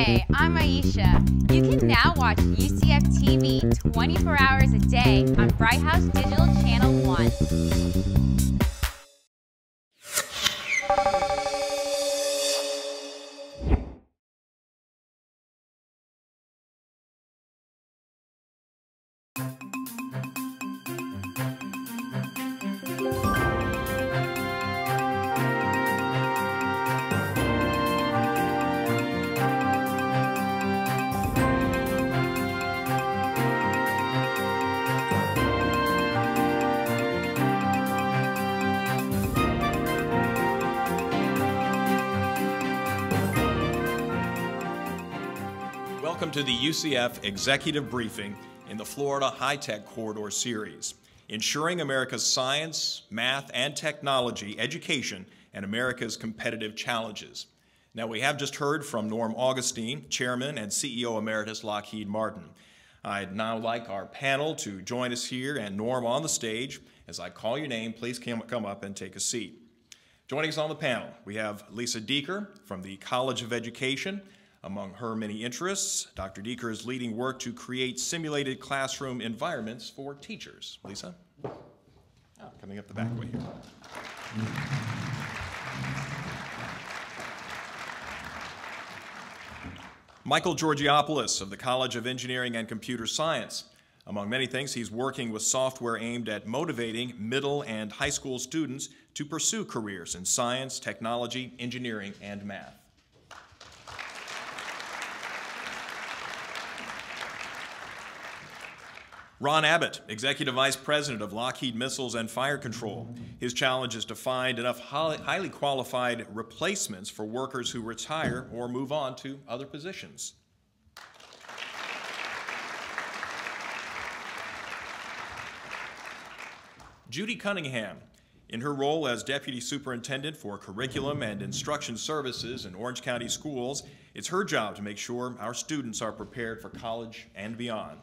Hey, I'm Aisha. You can now watch UCF TV 24 hours a day on Bright House Digital Channel 1. Welcome to the UCF Executive Briefing in the Florida High-Tech Corridor Series, ensuring America's science, math, and technology education and America's competitive challenges. Now, we have just heard from Norm Augustine, Chairman and CEO Emeritus Lockheed Martin. I'd now like our panel to join us here and Norm on the stage. As I call your name, please come up and take a seat. Joining us on the panel, we have Lisa Deeker from the College of Education. Among her many interests, Dr. Deeker is leading work to create simulated classroom environments for teachers. Lisa? Oh, coming up the back way here. Michael Georgiopoulos of the College of Engineering and Computer Science. Among many things, he's working with software aimed at motivating middle and high school students to pursue careers in science, technology, engineering, and math. Ron Abbott, Executive Vice President of Lockheed Missiles and Fire Control. His challenge is to find enough highly qualified replacements for workers who retire or move on to other positions. Judy Cunningham, in her role as Deputy Superintendent for Curriculum and Instruction Services in Orange County Schools, it's her job to make sure our students are prepared for college and beyond.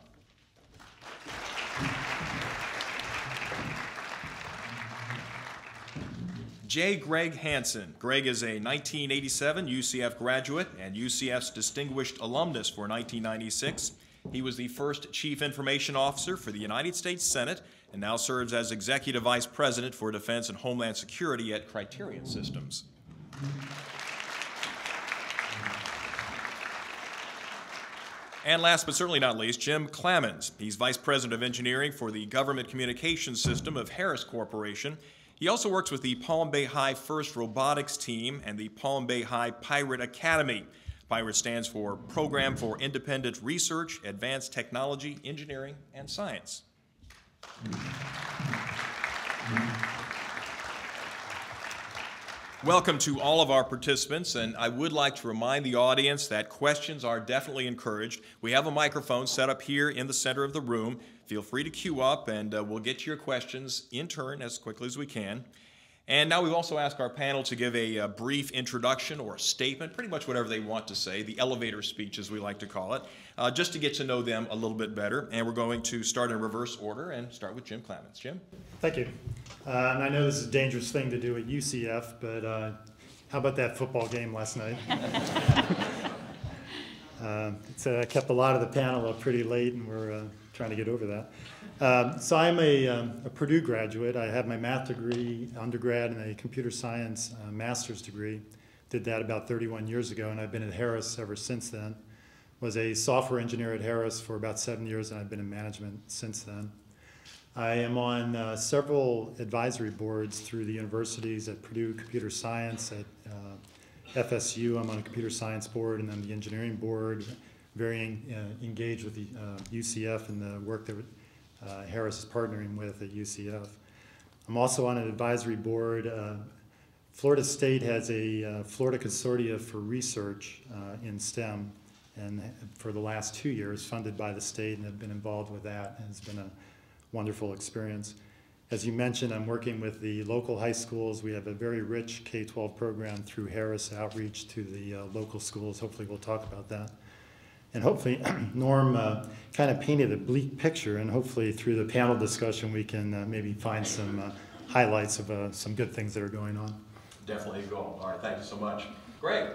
J. Greg Hansen. Greg is a 1987 UCF graduate and UCF's distinguished alumnus for 1996. He was the first Chief Information Officer for the United States Senate and now serves as Executive Vice President for Defense and Homeland Security at Criterion Systems. And last but certainly not least, Jim Clamens. He's Vice President of Engineering for the Government Communications System of Harris Corporation. He also works with the Palm Bay High First Robotics Team and the Palm Bay High Pirate Academy. PIRATE stands for Program for Independent Research, Advanced Technology, Engineering, and Science. Welcome to all of our participants, and I would like to remind the audience that questions are definitely encouraged. We have a microphone set up here in the center of the room. Feel free to queue up, and we'll get to your questions in turn as quickly as we can. And now we've also asked our panel to give a brief introduction or a statement, pretty much whatever they want to say, the elevator speech as we like to call it, just to get to know them a little bit better. And we're going to start in reverse order and start with Jim Clamens. Jim? Thank you. And I know this is a dangerous thing to do at UCF, but how about that football game last night? It kept a lot of the panel up pretty late, and we're trying to get over that. So I'm a Purdue graduate. I have my math degree, undergrad, and a computer science master's degree. Did that about 31 years ago, and I've been at Harris ever since then. Was a software engineer at Harris for about 7 years, and I've been in management since then. I am on several advisory boards through the universities at Purdue Computer Science, at FSU. I'm on a computer science board, and then the engineering board. Very engaged with the UCF and the work that Harris is partnering with at UCF. I'm also on an advisory board. Florida State has a Florida Consortia for Research in STEM, and for the last 2 years funded by the state, and have been involved with that, and it's been a wonderful experience. As you mentioned, I'm working with the local high schools. We have a very rich K-12 program through Harris outreach to the local schools. Hopefully we'll talk about that. And hopefully, Norm kind of painted a bleak picture, and hopefully through the panel discussion we can maybe find some highlights of some good things that are going on. Definitely will. All right, thank you so much. Greg.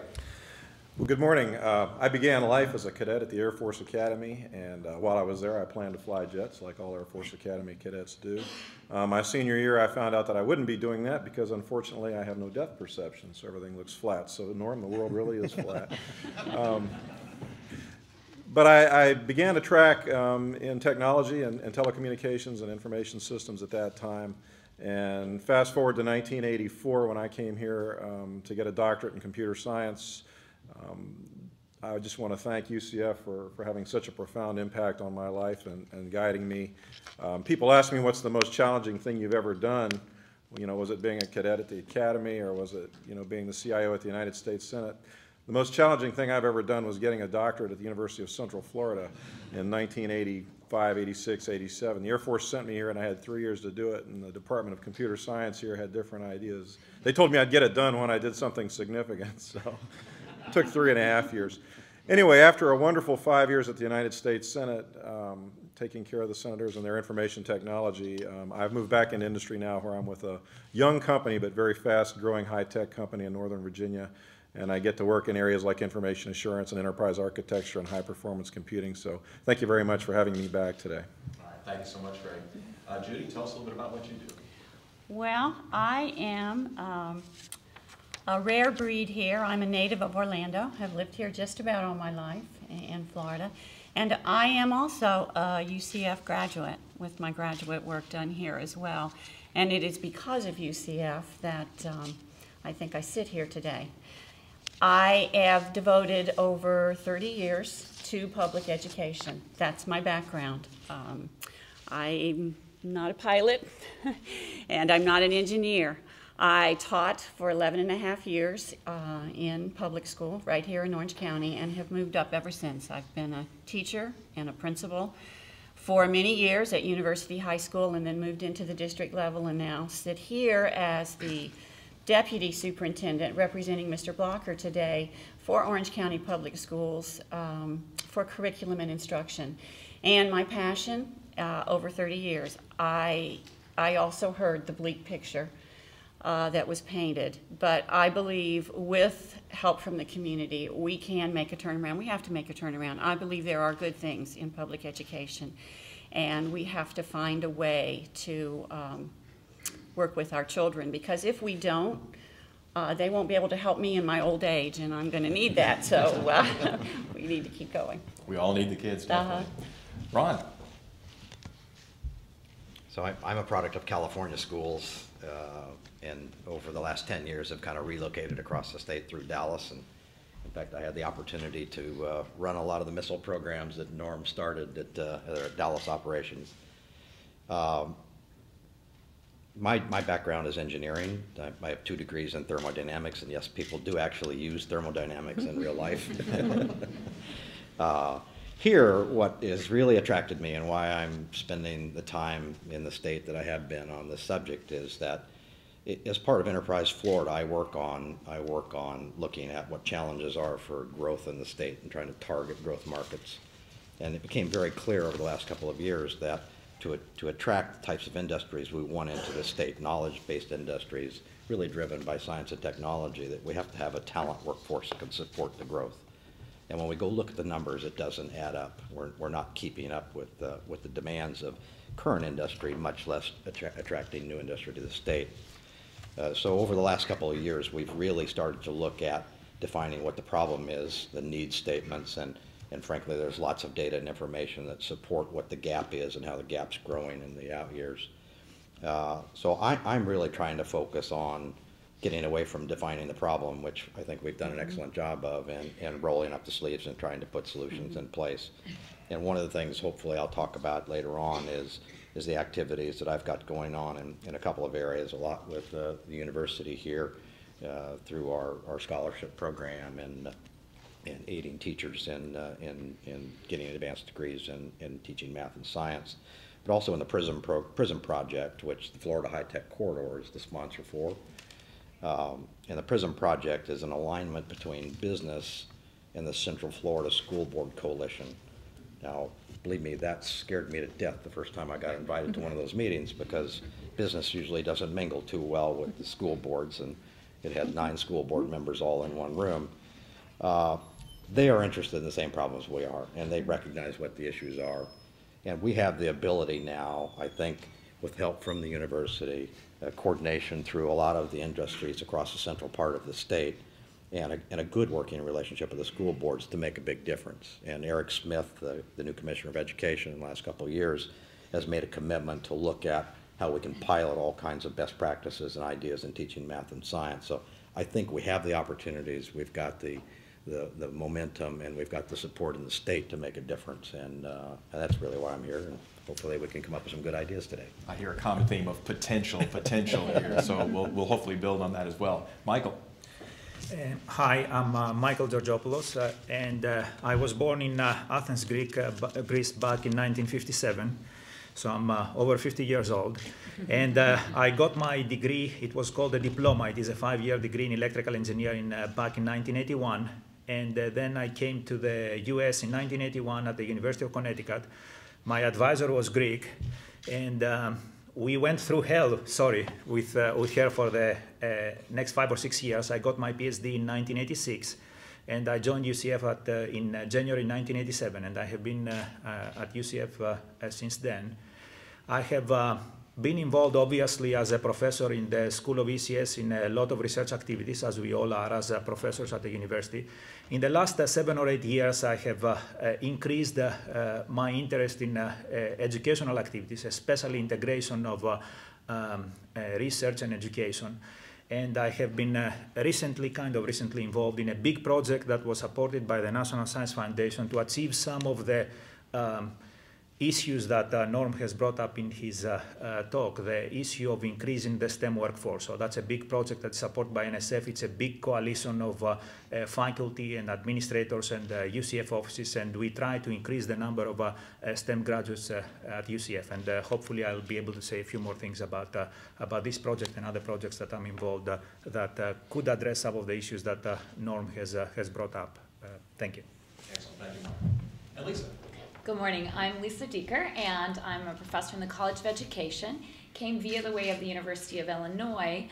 Well, good morning. I began life as a cadet at the Air Force Academy, and while I was there, I planned to fly jets like all Air Force Academy cadets do. My senior year, I found out that I wouldn't be doing that because, unfortunately, I have no depth perception, so everything looks flat. So, Norm, the world really is flat. But I began to track in technology and telecommunications and information systems at that time. And fast forward to 1984 when I came here to get a doctorate in computer science. I just want to thank UCF for having such a profound impact on my life and guiding me. People ask me what's the most challenging thing you've ever done. You know, was it being a cadet at the Academy, or was it, you know, being the CIO at the United States Senate? The most challenging thing I've ever done was getting a doctorate at the University of Central Florida in 1985, 86, 87. The Air Force sent me here and I had 3 years to do it, and the Department of Computer Science here had different ideas. They told me I'd get it done when I did something significant, so it took 3.5 years. Anyway, after a wonderful 5 years at the United States Senate, taking care of the senators and their information technology, I've moved back into industry now where I'm with a young company but very fast growing high-tech company in Northern Virginia. And I get to work in areas like information assurance and enterprise architecture and high-performance computing. So thank you very much for having me back today. All right, thank you so much, Greg. Judy, tell us a little bit about what you do. Well, I am a rare breed here. I'm a native of Orlando. I've lived here just about all my life in Florida. And I am also a UCF graduate with my graduate work done here as well. And it is because of UCF that I think I sit here today. I have devoted over 30 years to public education. That's my background. I'm not a pilot, and I'm not an engineer. I taught for 11.5 years in public school right here in Orange County and have moved up ever since. I've been a teacher and a principal for many years at University High School and then moved into the district level and now sit here as the Deputy Superintendent representing Mr. Blocker today for Orange County Public Schools for curriculum and instruction. And my passion, over 30 years, I also heard the bleak picture that was painted, but I believe with help from the community, we can make a turnaround. We have to make a turnaround. I believe there are good things in public education, and we have to find a way to work with our children, because if we don't, they won't be able to help me in my old age, and I'm going to need that, so we need to keep going. We all need the kids, definitely. Ron? So I'm a product of California schools, and over the last 10 years have kind of relocated across the state through Dallas, and in fact I had the opportunity to run a lot of the missile programs that Norm started at their Dallas operations. My background is engineering. I have 2 degrees in thermodynamics, and yes, people do actually use thermodynamics in real life. Here, what has really attracted me and why I'm spending the time in the state that I have been on this subject is that as part of Enterprise Florida, I work on looking at what challenges are for growth in the state and trying to target growth markets. And it became very clear over the last couple of years that to attract the types of industries we want into the state, knowledge-based industries, really driven by science and technology, that we have to have a talent workforce that can support the growth. And when we go look at the numbers, it doesn't add up. We're not keeping up with the demands of current industry, much less attracting new industry to the state. So over the last couple of years, we've really started to look at defining what the problem is, the need statements, and frankly, there's lots of data and information that support what the gap is and how the gap's growing in the out years. So I'm really trying to focus on getting away from defining the problem, which I think we've done an excellent job of, and rolling up the sleeves and trying to put solutions in place. And one of the things, hopefully, I'll talk about later on is the activities that I've got going on in a couple of areas, a lot with the university here through our scholarship program and aiding teachers in getting advanced degrees in teaching math and science, but also in the PRISM project, which the Florida High Tech Corridor is the sponsor for. And the PRISM project is an alignment between business and the Central Florida School Board Coalition. Now, believe me, that scared me to death the first time I got invited to one of those meetings, because business usually doesn't mingle too well with the school boards, and it had 9 school board members all in one room. they are interested in the same problems we are, and they recognize what the issues are. And we have the ability now, I think, with help from the university, coordination through a lot of the industries across the central part of the state, and a good working relationship with the school boards to make a big difference. And Eric Smith, the new Commissioner of Education in the last couple of years, has made a commitment to look at how we can pilot all kinds of best practices and ideas in teaching math and science. So I think we have the opportunities, we've got the momentum, and we've got the support in the state to make a difference. And that's really why I'm here. And hopefully we can come up with some good ideas today. I hear a common theme of potential here, so we'll hopefully build on that as well. Michael. Hi, I'm Michael Georgopoulos, and I was born in Athens, Greece back in 1957. So I'm over 50 years old. And I got my degree. It was called a diploma. It is a 5-year degree in electrical engineering back in 1981. And then I came to the US in 1981 at the University of Connecticut. My advisor was Greek. And we went through hell, with her for the next 5 or 6 years. I got my PhD in 1986. And I joined UCF in January 1987, and I have been at UCF since then. I have been involved, obviously, as a professor in the School of ECS in a lot of research activities, as we all are as professors at the university. In the last 7 or 8 years, I have increased my interest in educational activities, especially integration of research and education. And I have been recently involved in a big project that was supported by the National Science Foundation to achieve some of the issues that Norm has brought up in his talk, the issue of increasing the STEM workforce. So that's a big project that's supported by NSF. It's a big coalition of faculty and administrators and UCF offices, and we try to increase the number of STEM graduates at UCF. And hopefully I'll be able to say a few more things about this project and other projects that I'm involved that could address some of the issues that Norm has brought up. Thank you. Excellent. Thank you, Mark. And Lisa. Good morning. I'm Lisa Deeker, and I'm a professor in the College of Education. Came via the way of the University of Illinois,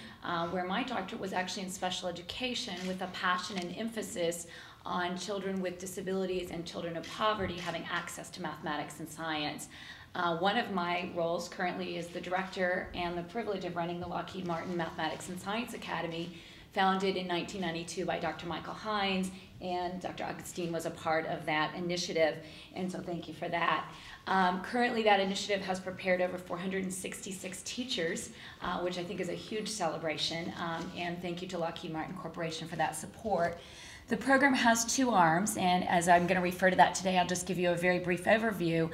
where my doctorate was actually in special education with a passion and emphasis on children with disabilities and children of poverty having access to mathematics and science. One of my roles currently is the director and the privilege of running the Lockheed Martin Mathematics and Science Academy, founded in 1992 by Dr. Michael Hines, and Dr. Augustine was a part of that initiative, and so thank you for that. Currently, that initiative has prepared over 466 teachers, which I think is a huge celebration, and thank you to Lockheed Martin Corporation for that support. The program has 2 arms, and as I'm going to refer to that today, I'll just give you a very brief overview.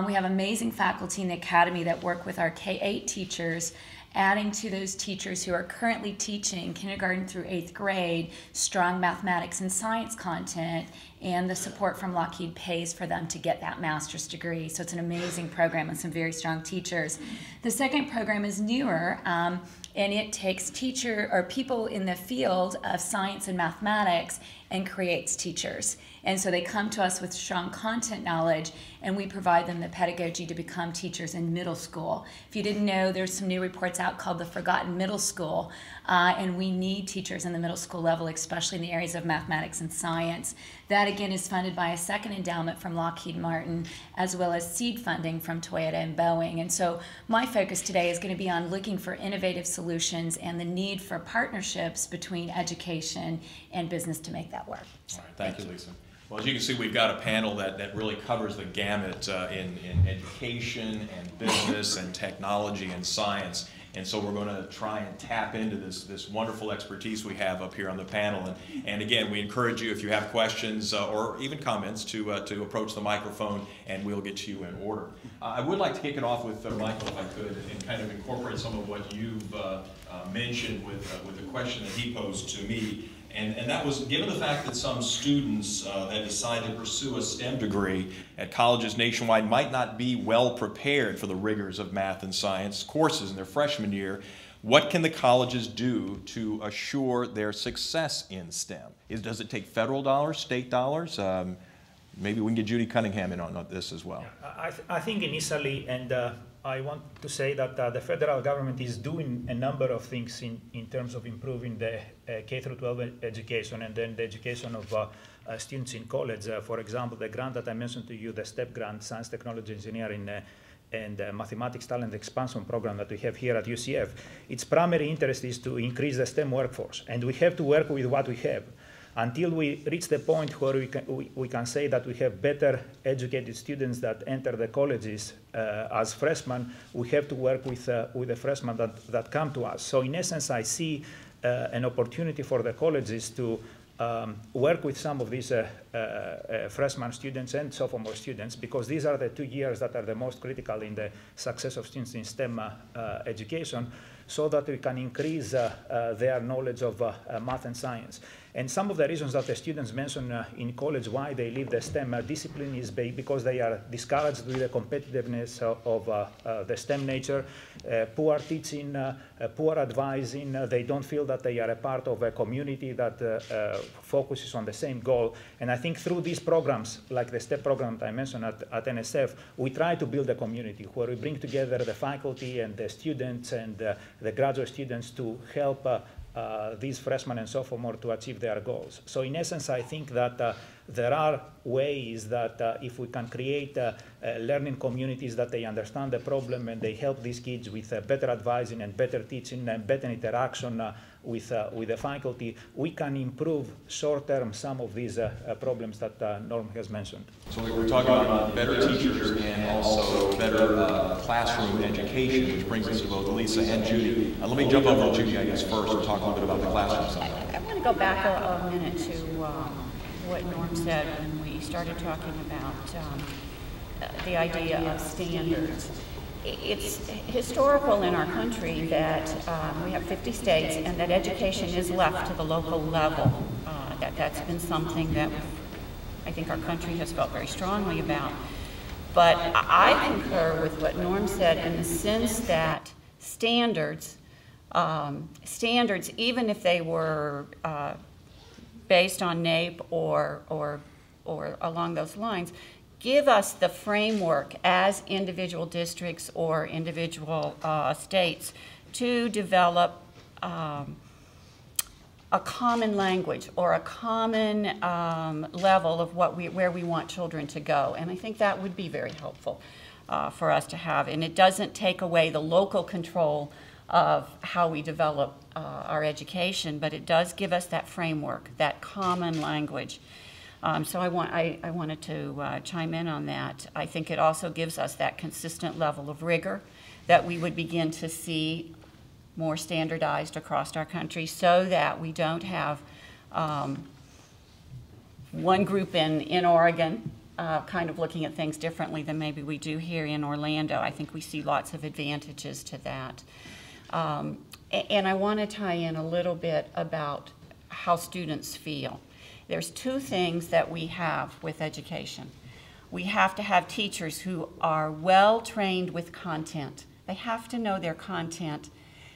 We have amazing faculty in the Academy that work with our K-8 teachers, adding to those teachers who are currently teaching kindergarten through 8th grade strong mathematics and science content, and the support from Lockheed pays for them to get that master's degree. So it's an amazing program and some very strong teachers. The second program is newer, and it takes people in the field of science and mathematics and creates teachers. And so they come to us with strong content knowledge, and we provide them the pedagogy to become teachers in middle school. If you didn't know, there's some new reports out called the Forgotten Middle School, and we need teachers in the middle school level, especially in the areas of mathematics and science. That, again, is funded by a second endowment from Lockheed Martin, as well as seed funding from Toyota and Boeing. And so my focus today is going to be on looking for innovative solutions and the need for partnerships between education and business to make that work. All right, thank you, Lisa. Well, as you can see, we've got a panel that really covers the gamut in education and business and technology and science. And so we're going to try and tap into this wonderful expertise we have up here on the panel. And again, we encourage you, if you have questions or even comments, to approach the microphone, and we'll get you in order. I would like to kick it off with Michael, if I could, and kind of incorporate some of what you've mentioned with the question that he posed to me. And that was, given the fact that some students that decide to pursue a STEM degree at colleges nationwide might not be well prepared for the rigors of math and science courses in their freshman year, what can the colleges do to assure their success in STEM? Does it take federal dollars, state dollars? Maybe we can get Judy Cunningham in on this as well. I think initially, and I want to say that the federal government is doing a number of things in terms of improving the K-12 education and then the education of students in college. For example, the grant that I mentioned to you, the STEP grant, Science, Technology, Engineering, and Mathematics Talent Expansion Program that we have here at UCF, its primary interest is to increase the STEM workforce. And we have to work with what we have. Until we reach the point where we can say that we have better educated students that enter the colleges as freshmen, we have to work with the freshmen that come to us. So in essence, I see an opportunity for the colleges to work with some of these freshman students and sophomore students, because these are the 2 years that are the most critical in the success of students in STEM education, so that we can increase their knowledge of math and science. And some of the reasons that the students mention in college why they leave the STEM discipline is because they are discouraged with the competitiveness of the STEM nature, poor teaching, poor advising. They don't feel that they are a part of a community that focuses on the same goal. And I think through these programs, like the STEP program that I mentioned at NSF, we try to build a community where we bring together the faculty and the students and the graduate students to help these freshmen and sophomore to achieve their goals. So in essence, I think that there are ways that if we can create learning communities that they understand the problem and they help these kids with better advising and better teaching and better interaction with the faculty, we can improve short-term some of these problems that Norm has mentioned. So we're talking about better teachers and also better classroom education, which brings us to both Lisa and Judy. Let me jump over to Judy, I guess, first and talk a little bit about the classroom side. I want to go back a minute to what Norm said when we started talking about the idea of standards. It's historical in our country that we have 50 states and that education is left to the local level. That's been something that I think our country has felt very strongly about. But I concur with what Norm said in the sense that standards, even if they were based on NAEP or along those lines, give us the framework as individual districts or individual states to develop a common language or a common level of where we want children to go. And I think that would be very helpful for us to have. And it doesn't take away the local control of how we develop our education, but it does give us that framework, that common language. So I wanted to chime in on that. I think it also gives us that consistent level of rigor that we would begin to see more standardized across our country, so that we don't have one group in Oregon kind of looking at things differently than maybe we do here in Orlando. I think we see lots of advantages to that. And I want to tie in a little bit about how students feel. There's two things that we have with education. We have to have teachers who are well trained with content. They have to know their content,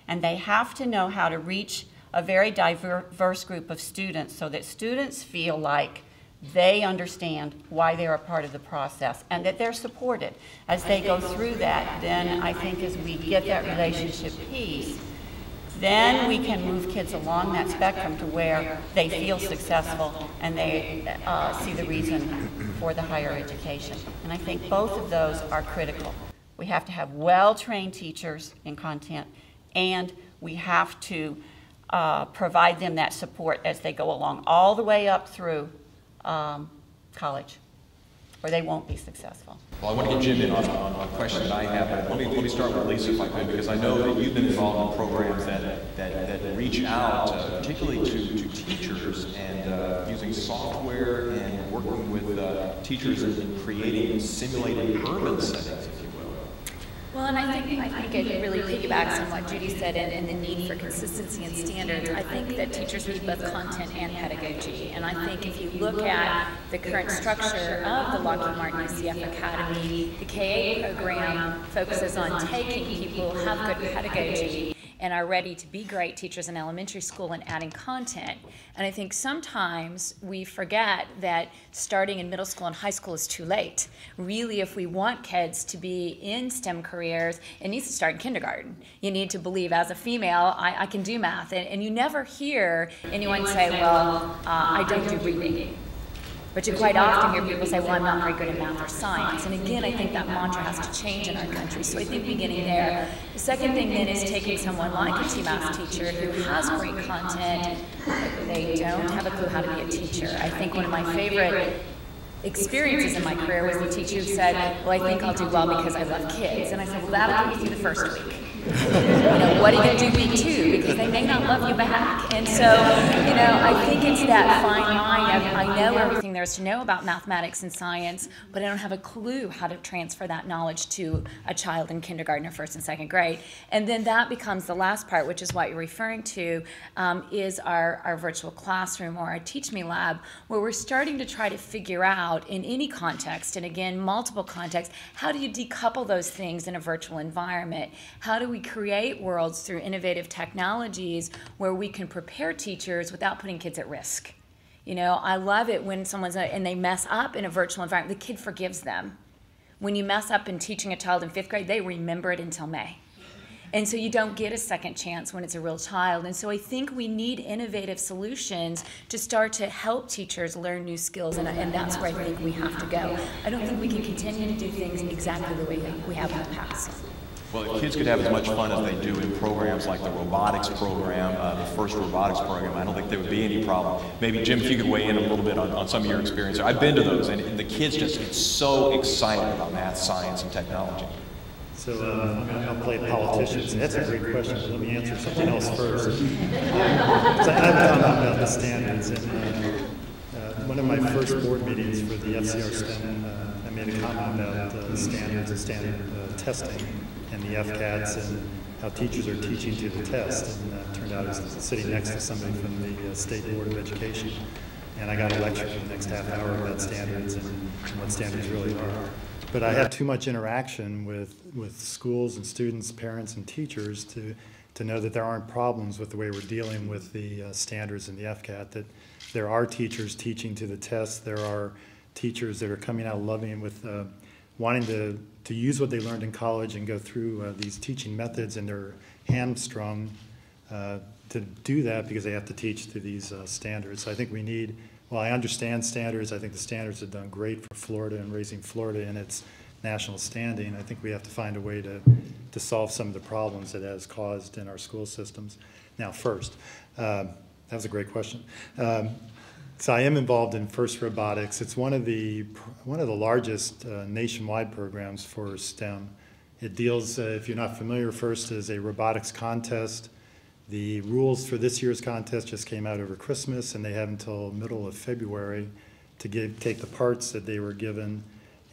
and they have to know how to reach a very diverse group of students so that students feel like they understand why they're a part of the process and that they're supported as they go through that. Then I think as we get that relationship piece, then we can move kids along that spectrum to where they feel successful and they see the reason for the higher education. And I think both of those are critical. We have to have well-trained teachers in content, and we have to provide them that support as they go along, all the way up through college, or they won't be successful. Well, I want to get Jim in on a question that I have, but let me start with Lisa if I could, because I know that you've been involved in programs that reach out, particularly to teachers, and using software and working with teachers in creating simulated urban settings, if you will. Well, and I think it really piggybacks on what Judy said and the need for consistency and standards. I think that teachers need both content and pedagogy. And I think if you look at the current structure of the Lockheed Martin UCF Academy, the KA program focuses on taking people who have good pedagogy and are ready to be great teachers in elementary school and adding content. And I think sometimes we forget that starting in middle school and high school is too late. Really, if we want kids to be in STEM careers, it needs to start in kindergarten. You need to believe, as a female, I can do math. And you never hear anyone say, well, I don't do reading. But you quite often hear people say, well, I'm not very good at math or science. And again, I think that mantra has to change in our country. So I think beginning there. The second thing then is taking someone like a TMAS teacher who has great content, but they don't have a clue how to be a teacher. I think one of my favorite experiences in my career was the teacher who said, well, I think I'll do well because I love kids. And I said, well, that'll get you through the first week. What are you going to do week 2? Because they may not love you back. And so, I think it's that fine line of, I know everything there is to know about mathematics and science, but I don't have a clue how to transfer that knowledge to a child in kindergarten or first and second grade. And then that becomes the last part, which is what you're referring to, is our virtual classroom or our Teach Me Lab, where we're starting to try to figure out in any context, and again, multiple contexts, how do you decouple those things in a virtual environment? How do we create worlds through innovative technologies where we can prepare teachers without putting kids at risk? I love it when and they mess up in a virtual environment, the kid forgives them. When you mess up in teaching a child in 5th grade, they remember it until May. And so you don't get a second chance when it's a real child. And so I think we need innovative solutions to start to help teachers learn new skills, and that's where I think we have to go. I don't think we can continue to do things exactly the way we have in the past. Well, if kids could have as much fun as they do in programs like the robotics program, the first robotics program, I don't think there would be any problem. Maybe, Jim, if you could weigh in a little bit on some of your experience. I've been to those, and the kids just get so excited about math, science, and technology. So I'll play politicians. That's a great question, but let me answer something else first. So I have a comment about the standards. And one of my first board meetings for the FCR STEM, I made a comment about the standards and standard testing and the FCATs and how teachers are teaching to the test. And it turned out I was sitting next to somebody from the State Board of Education, and I got a lecture for the next half hour about standards and what standards really are. But I had too much interaction with schools and students, parents, and teachers to know that there aren't problems with the way we're dealing with the standards and the FCAT, that there are teachers teaching to the test, there are teachers that are coming out loving with wanting to use what they learned in college and go through these teaching methods, and they're hamstrung to do that because they have to teach to these standards. So I think we need, well, I understand standards. I think the standards have done great for Florida and raising Florida in its national standing. I think we have to find a way to solve some of the problems it has caused in our school systems. Now, first, that was a great question. So I am involved in FIRST Robotics. It's one of the largest nationwide programs for STEM. It deals, if you're not familiar, FIRST is a robotics contest. The rules for this year's contest just came out over Christmas, and they have until middle of February to take the parts that they were given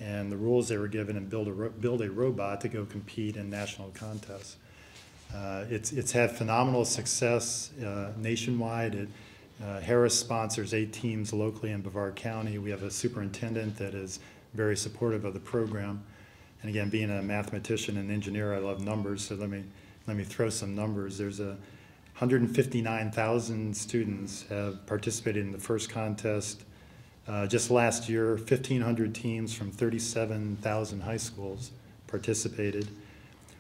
and the rules they were given and build a robot to go compete in national contests. It's had phenomenal success nationwide. Harris sponsors 8 teams locally in Brevard County. We have a superintendent that is very supportive of the program. And again, being a mathematician and engineer, I love numbers, so let me throw some numbers. There's 159,000 students have participated in the first contest. Just last year, 1,500 teams from 37,000 high schools participated.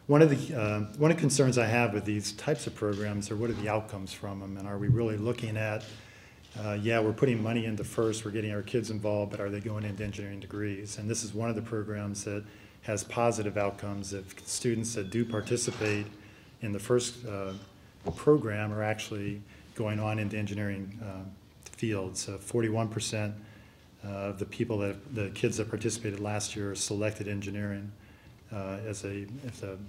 One of the concerns I have with these types of programs are what are the outcomes from them, and are we really looking at, yeah, we're putting money into FIRST, we're getting our kids involved, but are they going into engineering degrees? And this is one of the programs that has positive outcomes. If students that do participate in the FIRST program are actually going on into engineering fields. 41% of the kids that participated last year selected engineering as a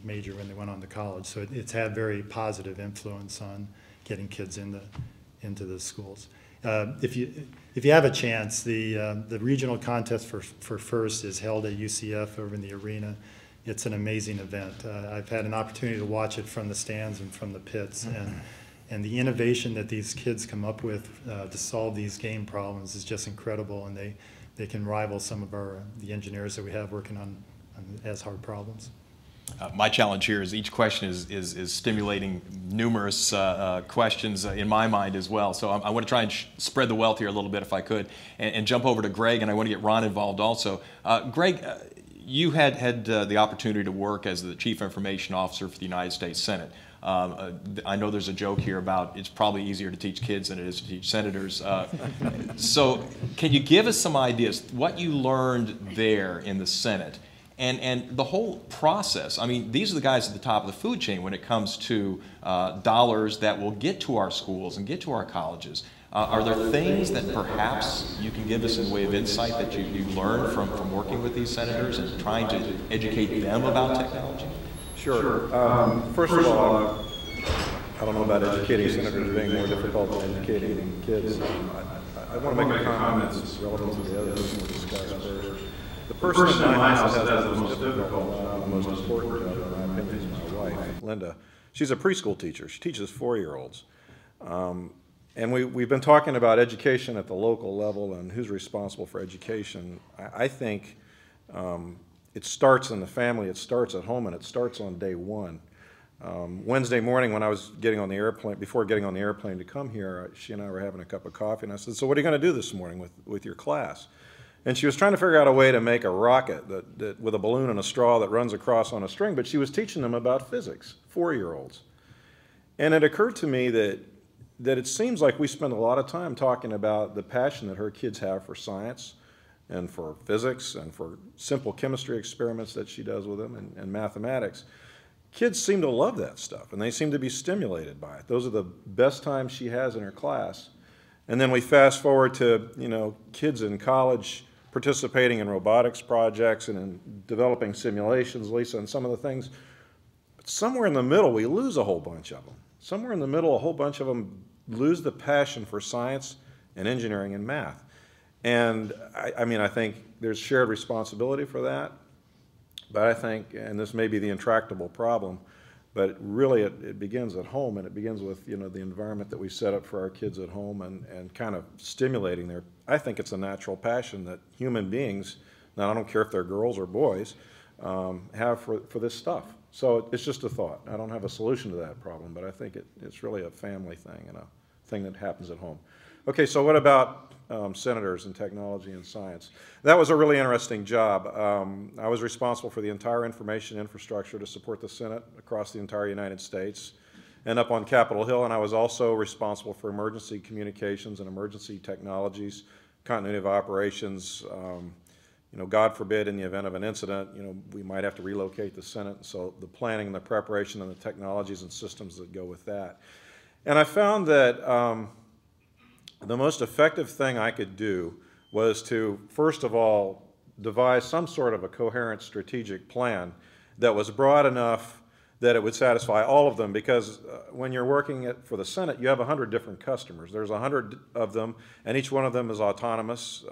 major when they went on to college. So it's had very positive influence on getting kids into the schools. If you have a chance, the regional contest for FIRST is held at UCF over in the arena. It's an amazing event. I've had an opportunity to watch it from the stands and from the pits, and the innovation that these kids come up with to solve these game problems is just incredible, and they can rival some of the engineers that we have working on as hard problems. My challenge here is each question is stimulating numerous questions in my mind as well. So I want to try and spread the wealth here a little bit if I could, and jump over to Greg, and I want to get Ron involved also. Greg, you had the opportunity to work as the Chief Information Officer for the United States Senate. I know there's a joke here about it's probably easier to teach kids than it is to teach senators. So can you give us some ideas, what you learned there in the Senate? And the whole process, I mean, these are the guys at the top of the food chain when it comes to dollars that will get to our schools and get to our colleges. Are there things that perhaps you can give us in way of insight that you learned from working with these senators and trying to educate them about technology? Sure. First of all, I don't know about educating senators being more difficult than educating kids. I want to make a comment that's relevant to the other things we discussed first. The person in my house that has the most difficult, the most important job, in my opinion, is my wife, Linda. She's a preschool teacher. She teaches 4-year-olds. And we've been talking about education at the local level and who's responsible for education. I think it starts in the family, it starts at home, and it starts on day one. Wednesday morning when I was getting on the airplane, before getting on the airplane to come here, she and I were having a cup of coffee, and I said, so what are you going to do this morning with your class? And she was trying to figure out a way to make a rocket that with a balloon and a straw that runs across on a string, but she was teaching them about physics, 4-year-olds. And it occurred to me that it seems like we spend a lot of time talking about the passion that her kids have for science and for physics and for simple chemistry experiments that she does with them and mathematics. Kids seem to love that stuff, and they seem to be stimulated by it. Those are the best times she has in her class. And then we fast forward to, you know, kids in college participating in robotics projects and in developing simulations, Lisa, and some of the things. But somewhere in the middle, we lose a whole bunch of them. Somewhere in the middle, a whole bunch of them lose the passion for science and engineering and math. And I mean, I think there's shared responsibility for that. But I think, and this may be the intractable problem, but really it begins at home, and it begins with, you know, the environment that we set up for our kids at home and kind of stimulating their, I think it's a natural passion that human beings, now I don't care if they're girls or boys, have for this stuff. So it's just a thought. I don't have a solution to that problem, but I think it's really a family thing and a thing that happens at home. Okay, so what about senators and technology and science? That was a really interesting job. I was responsible for the entire information infrastructure to support the Senate across the entire United States and up on Capitol Hill, and I was also responsible for emergency communications and emergency technologies, continuity of operations. You know, God forbid, in the event of an incident, you know, we might have to relocate the Senate, so the planning and the preparation and the technologies and systems that go with that. And I found that the most effective thing I could do was to, first of all, devise some sort of a coherent strategic plan that was broad enough that it would satisfy all of them, because when you're working for the Senate, you have 100 different customers. There's 100 of them, and each one of them is autonomous.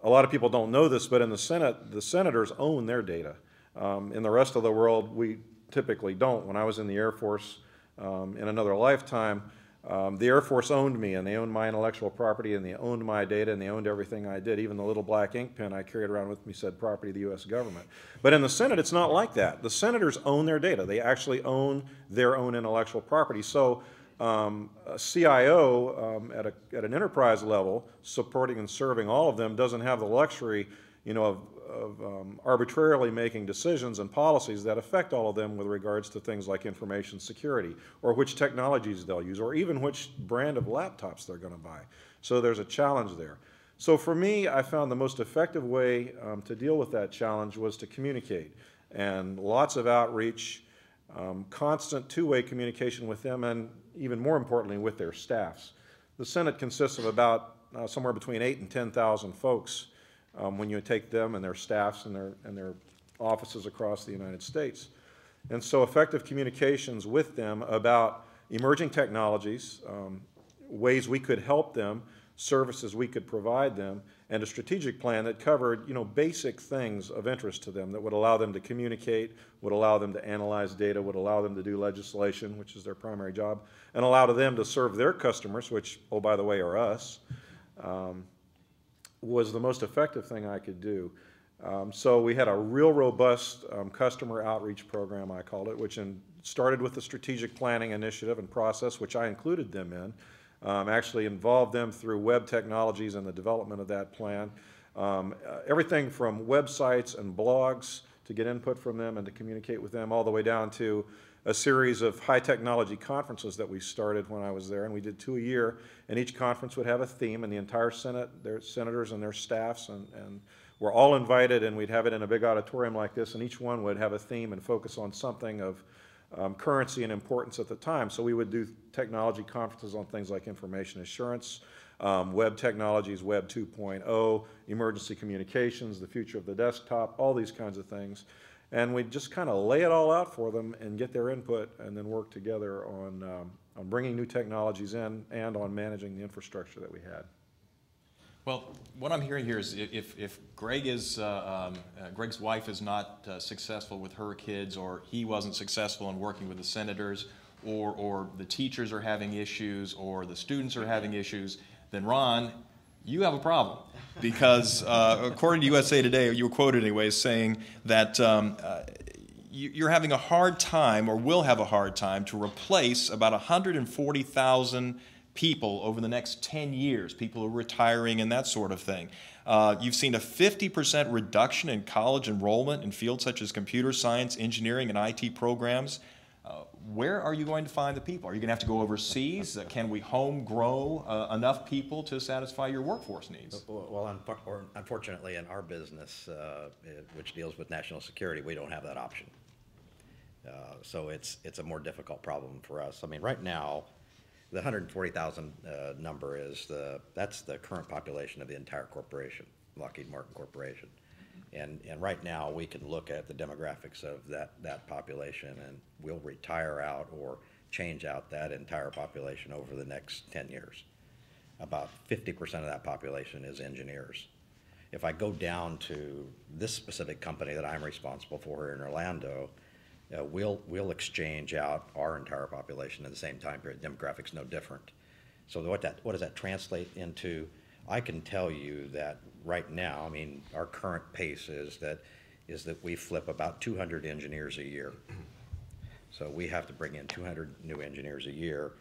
A lot of people don't know this, but in the Senate, the senators own their data. In the rest of the world, we typically don't. When I was in the Air Force in another lifetime, the Air Force owned me, and they owned my intellectual property, and they owned my data, and they owned everything I did. Even the little black ink pen I carried around with me said property of the U.S. government. But in the Senate, it's not like that. The senators own their data. They actually own their own intellectual property. So a CIO at an enterprise level, supporting and serving all of them, doesn't have the luxury, you know, of arbitrarily making decisions and policies that affect all of them with regards to things like information security, or which technologies they'll use, or even which brand of laptops they're going to buy. So there's a challenge there. So for me, I found the most effective way to deal with that challenge was to communicate, and lots of outreach, constant two-way communication with them, and even more importantly, with their staffs. The Senate consists of about somewhere between 8,000 and 10,000 folks when you take them and their staffs and their offices across the United States. And so effective communications with them about emerging technologies, ways we could help them, services we could provide them, and a strategic plan that covered, you know, basic things of interest to them that would allow them to communicate, would allow them to analyze data, would allow them to do legislation, which is their primary job, and allow them to serve their customers, which, oh, by the way, are us, was the most effective thing I could do. So we had a real robust customer outreach program, I called it, which started with the strategic planning initiative and process, which I included them in. Actually involved them through web technologies and the development of that plan. Everything from websites and blogs to get input from them and to communicate with them, all the way down to a series of high technology conferences that we started when I was there, and we did 2 a year, and each conference would have a theme, and the entire Senate, their senators and their staffs, and were all invited, and we'd have it in a big auditorium like this, and each one would have a theme and focus on something of currency and importance at the time. So we would do technology conferences on things like information assurance, web technologies, Web 2.0, emergency communications, the future of the desktop, all these kinds of things. And we'd just kind of lay it all out for them and get their input and then work together on bringing new technologies in and on managing the infrastructure that we had. Well, what I'm hearing here is if Greg is, Greg's wife is not successful with her kids, or he wasn't successful in working with the senators, or the teachers are having issues, or the students are having issues, then Ron, you have a problem. Because according to USA Today, you were quoted anyway, saying that you're having a hard time, or will have a hard time, to replace about 140,000 people over the next 10 years, people who are retiring and that sort of thing. You've seen a 50% reduction in college enrollment in fields such as computer science, engineering, and IT programs. Where are you going to find the people? Are you going to have to go overseas? Can we home grow enough people to satisfy your workforce needs? Well, unfortunately, in our business, which deals with national security, we don't have that option. So it's a more difficult problem for us. I mean, right now, the 140,000 number that's the current population of the entire corporation, Lockheed Martin Corporation. And right now we can look at the demographics of that population, and we'll retire out or change out that entire population over the next 10 years. About 50% of that population is engineers. If I go down to this specific company that I'm responsible for here in Orlando, we'll exchange out our entire population in the same time period. Demographics no different. So what does that translate into? I can tell you that right now, I mean, our current pace is that we flip about 200 engineers a year. So we have to bring in 200 new engineers a year.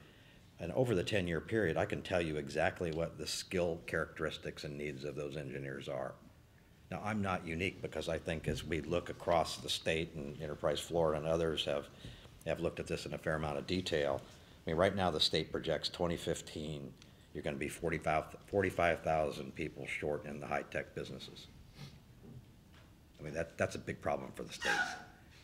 And over the 10-year period, I can tell you exactly what the skill characteristics and needs of those engineers are. Now, I'm not unique, because I think as we look across the state, and Enterprise Florida and others have looked at this in a fair amount of detail. I mean, right now the state projects 2015, you're going to be 45,000 people short in the high-tech businesses. I mean, that's a big problem for the state.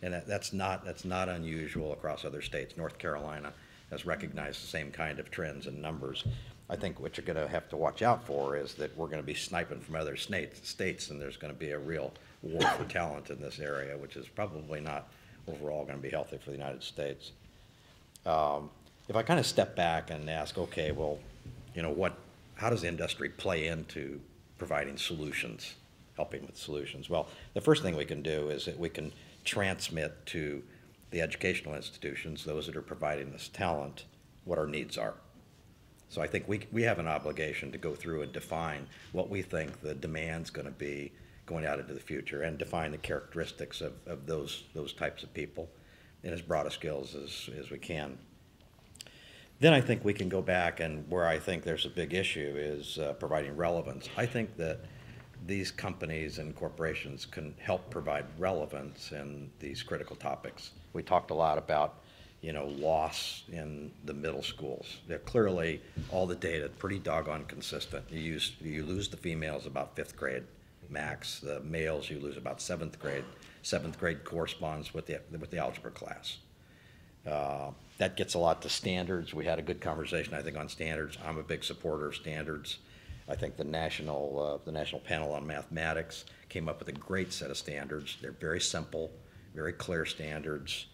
And that's not unusual across other states. North Carolina has recognized the same kind of trends and numbers. I think what you're going to have to watch out for is that we're going to be sniping from other states, and there's going to be a real war for talent in this area, which is probably not overall going to be healthy for the United States. If I kind of step back and ask, okay, well, you know, how does industry play into providing solutions, helping with solutions? Well, the first thing we can do is that we can transmit to the educational institutions, those that are providing this talent, what our needs are. So I think we have an obligation to go through and define what we think the demand's going to be going out into the future, and define the characteristics of those types of people in as broad a skills as we can. Then I think we can go back, and where I think there's a big issue is providing relevance. I think that these companies and corporations can help provide relevance in these critical topics. We talked a lot about, you know, loss in the middle schools. They're clearly, all the data pretty doggone consistent. You lose the females about 5th grade max. The males you lose about 7th grade. 7th grade corresponds with the algebra class. That gets a lot to standards. We had a good conversation, I think, on standards. I'm a big supporter of standards. I think the National Panel on Mathematics came up with a great set of standards. They're very simple, very clear standards.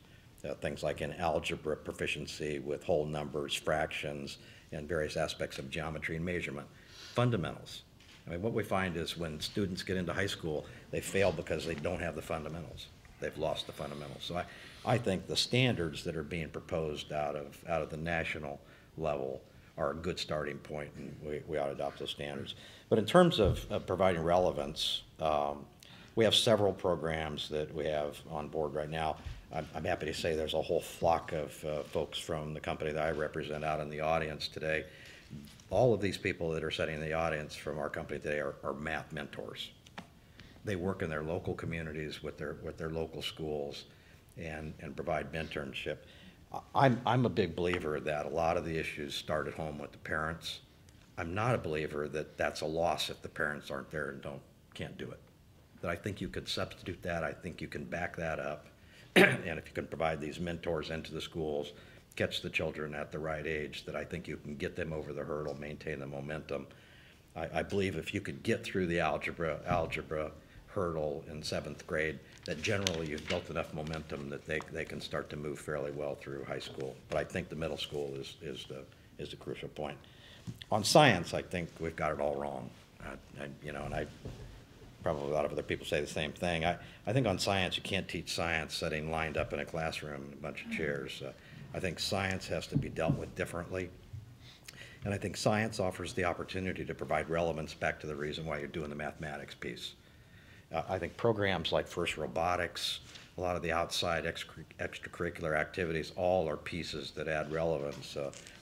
Things like in algebra proficiency with whole numbers, fractions, and various aspects of geometry and measurement. Fundamentals. I mean, what we find is when students get into high school, they fail because they don't have the fundamentals. They've lost the fundamentals. So I think the standards that are being proposed out of the national level are a good starting point, and we ought to adopt those standards. But in terms of providing relevance, We have several programs that we have on board right now. I'm happy to say there's a whole flock of folks from the company that I represent out in the audience today. All of these people that are sitting in the audience from our company today are math mentors. They work in their local communities with their local schools and provide mentorship. I'm a big believer that a lot of the issues start at home with the parents. I'm not a believer that that's a loss if the parents aren't there and can't do it. That I think you could substitute that. I think you can back that up. And if you can provide these mentors into the schools, catch the children at the right age, that I think you can get them over the hurdle, maintain the momentum. I believe if you could get through the algebra hurdle in 7th grade, that generally you've built enough momentum that they can start to move fairly well through high school. But I think the middle school is the crucial point. On science, I think we've got it all wrong. And probably a lot of other people say the same thing. I think on science, you can't teach science sitting lined up in a classroom in a bunch of chairs. I think science has to be dealt with differently. And I think science offers the opportunity to provide relevance back to the reason why you're doing the mathematics piece. I think programs like FIRST Robotics, a lot of the outside extracurricular activities, all are pieces that add relevance.